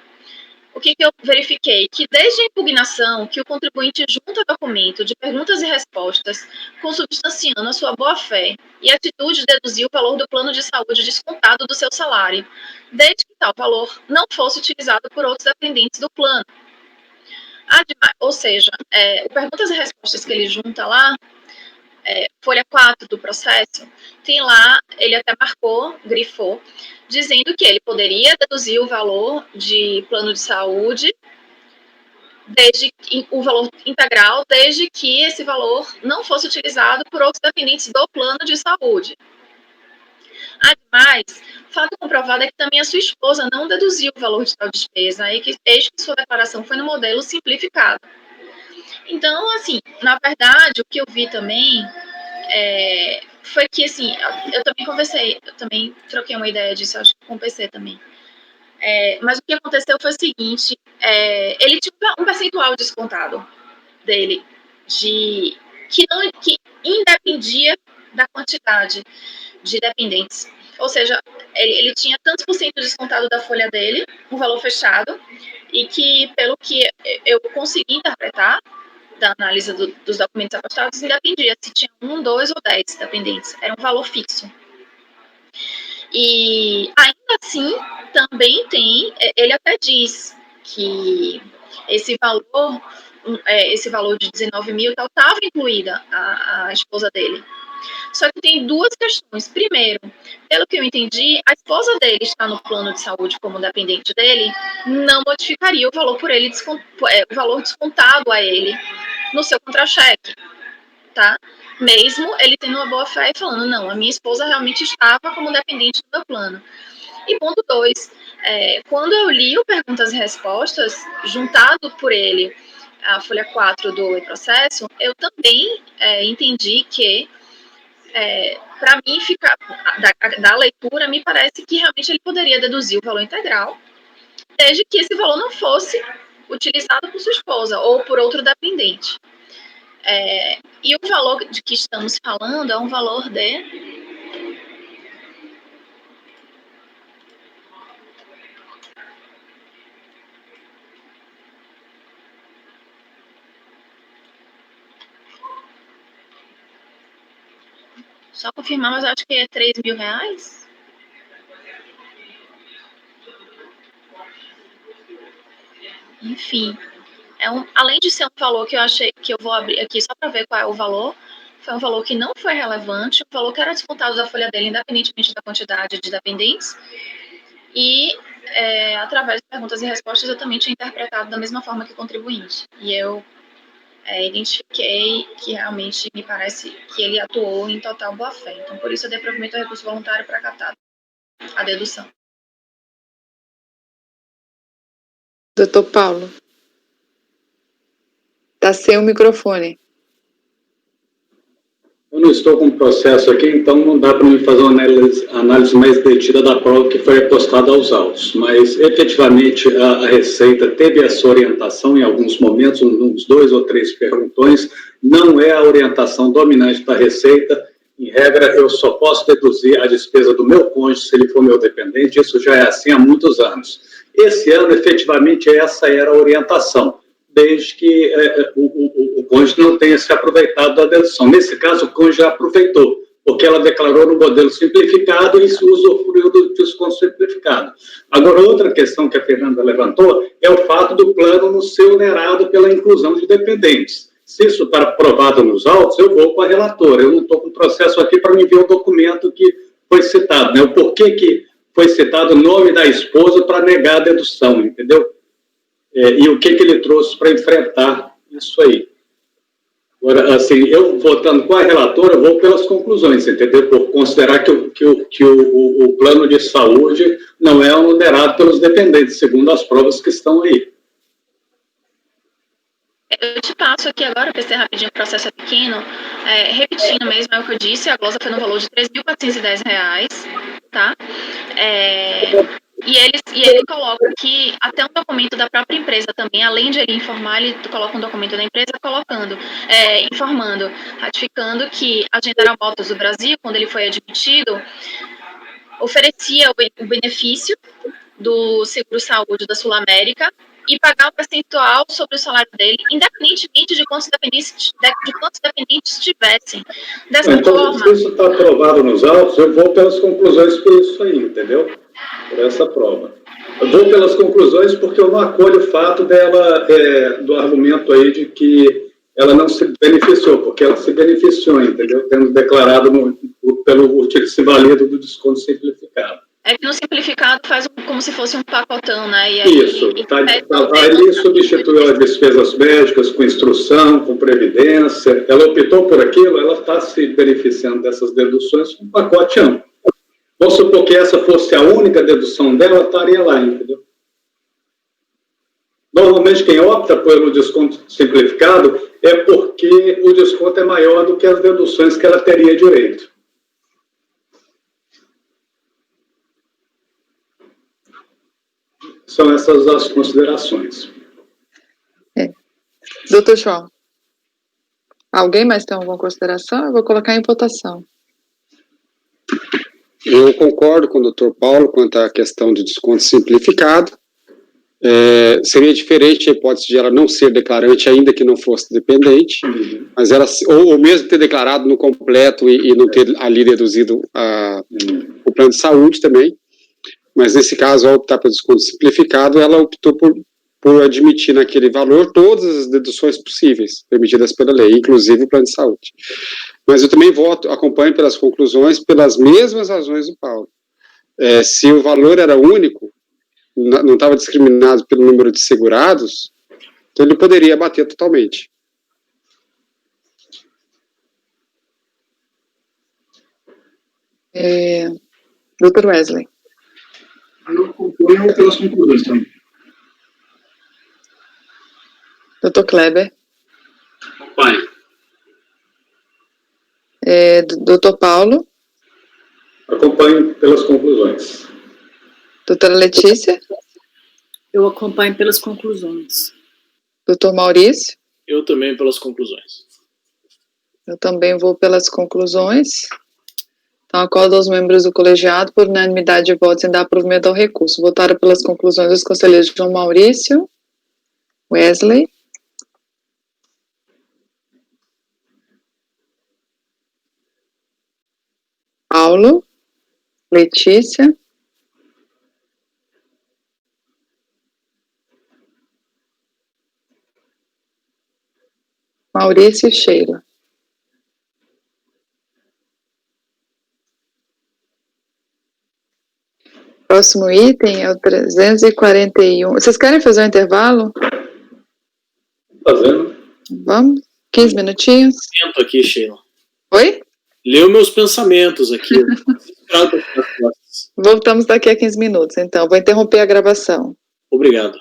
o que eu verifiquei? Que desde a impugnação que o contribuinte junta documento de perguntas e respostas, consubstanciando a sua boa-fé e atitude de deduzir o valor do plano de saúde descontado do seu salário, desde que tal valor não fosse utilizado por outros dependentes do plano. Ou seja, o perguntas e respostas que ele junta lá, folha 4 do processo, tem lá, ele até marcou, grifou, dizendo que ele poderia deduzir o valor de plano de saúde, o valor integral, desde que esse valor não fosse utilizado por outros dependentes do plano de saúde. Ademais, fato comprovado é que também a sua esposa não deduziu o valor de tal despesa, eis que sua declaração foi no modelo simplificado. Então, assim, na verdade, o que eu vi também foi que, assim, eu também conversei, eu também troquei uma ideia disso, acho que com o PC também. Mas o que aconteceu foi o seguinte, ele tinha um percentual descontado dele, que independia da quantidade de dependentes. Ou seja, ele tinha tantos por cento descontado da folha dele, um valor fechado, e que, pelo que eu consegui interpretar, da análise dos documentos apostados, independia se tinha 1, 2 ou 10 dependentes. Era um valor fixo. E, ainda assim, também tem, ele até diz que esse valor de 19 mil estava incluída a esposa dele. Só que tem duas questões. Primeiro, pelo que eu entendi, a esposa dele está no plano de saúde como dependente dele, não modificaria o valor por ele, o valor descontado a ele no seu contra-cheque, tá? Mesmo ele tendo uma boa fé e falando, não, a minha esposa realmente estava como dependente do meu plano. E ponto 2, quando eu li o Perguntas e Respostas, juntado por ele a folha 4 do processo, eu também entendi que, para mim, da leitura, me parece que realmente ele poderia deduzir o valor integral, desde que esse valor não fosse utilizado por sua esposa ou por outro dependente. E o valor de que estamos falando é um valor de... Só confirmar, mas eu acho que é 3 mil reais. Enfim, além de ser um valor que eu achei que eu vou abrir aqui só para ver qual é o valor, foi um valor que não foi relevante, um valor que era descontado da folha dele, independentemente da quantidade de dependentes, e através de perguntas e respostas eu também tinha interpretado da mesma forma que o contribuinte, e eu identifiquei que realmente me parece que ele atuou em total boa-fé. Então, por isso eu dei provimento ao recurso voluntário para acatar a dedução. Doutor Paulo. Está sem o microfone. Eu não estou com o processo aqui, então não dá para mim fazer uma análise mais detida da prova que foi apostada aos autos. Mas, efetivamente, a Receita teve essa orientação em alguns momentos, uns 2 ou 3 perguntões. Não é a orientação dominante da Receita. Em regra, eu só posso deduzir a despesa do meu cônjuge se ele for meu dependente. Isso já é assim há muitos anos. Esse ano, efetivamente, essa era a orientação, desde que o cônjuge não tenha se aproveitado da dedução. Nesse caso, o cônjuge já aproveitou, porque ela declarou no modelo simplificado e se usufruiu do desconto simplificado. Agora, outra questão que a Fernanda levantou é o fato do plano não ser onerado pela inclusão de dependentes. Se isso está aprovado nos autos, eu vou com a relatora. Eu não estou com o processo aqui para me ver o documento que foi citado, né? O porquê que foi citado o nome da esposa para negar a dedução, entendeu? E o que ele trouxe para enfrentar isso aí. Agora, assim, eu votando com a relatora, eu vou pelas conclusões, entendeu? Por considerar que o plano de saúde não é onerado pelos dependentes, segundo as provas que estão aí. Eu te passo aqui agora, para ser rapidinho, o processo é pequeno. Repetindo mesmo, é o que eu disse, a glosa foi no valor de R$ 3.410, tá? E ele coloca aqui até um documento da própria empresa também, além de ele informar, ele coloca um documento da empresa informando, ratificando que a General Motors do Brasil, quando ele foi admitido, oferecia o benefício do seguro-saúde da Sul-América e pagar um percentual sobre o salário dele, independentemente de quantos dependentes tivessem. Dessa então, forma... se isso está aprovado nos autos, eu vou pelas conclusões por isso aí, entendeu? Por essa prova. Eu vou pelas conclusões porque eu não acolho o fato dela, do argumento aí de que ela não se beneficiou, porque ela se beneficiou, entendeu? Tendo declarado pelo utilize válido do desconto simplificado. É que no simplificado faz como se fosse um pacotão, né? E aí, isso, aí substituiu as despesas médicas com instrução, com previdência, ela optou por aquilo, ela está se beneficiando dessas deduções com um pacote amplo. Vamos supor que essa fosse a única dedução dela, estaria lá, entendeu? Normalmente quem opta pelo desconto simplificado é porque o desconto é maior do que as deduções que ela teria direito. São essas as considerações. Doutor João, alguém mais tem alguma consideração? Eu vou colocar em votação. Eu concordo com o doutor Paulo quanto à questão de desconto simplificado. Seria diferente a hipótese de ela não ser declarante, ainda que não fosse dependente, mas ela, ou mesmo ter declarado no completo e não ter ali deduzido o plano de saúde também. Mas nesse caso, ao optar pelo desconto simplificado, ela optou por admitir naquele valor todas as deduções possíveis, permitidas pela lei, inclusive o plano de saúde. Mas eu também acompanho pelas conclusões, pelas mesmas razões do Paulo. Se o valor era único, não estava discriminado pelo número de segurados, então ele poderia abater totalmente. Dr. Wesley. Eu acompanho pelas conclusões também. Dr. Kleber. Acompanho. Dr. Paulo. Acompanho pelas conclusões. Doutora Letícia. Eu acompanho pelas conclusões. Doutor Maurício. Eu também pelas conclusões. Eu também vou pelas conclusões. Então, acordo aos membros do colegiado, por unanimidade de votos, em dar provimento ao recurso. Votaram pelas conclusões os conselheiros João Maurício, Wesley, Paulo, Letícia, Maurício e Sheila. Próximo item é o 341. Vocês querem fazer um intervalo? Fazendo. Vamos? 15 minutinhos? Pensamento aqui, Sheila. Oi? Leu meus pensamentos aqui. Voltamos daqui a 15 minutos, então. Vou interromper a gravação. Obrigado.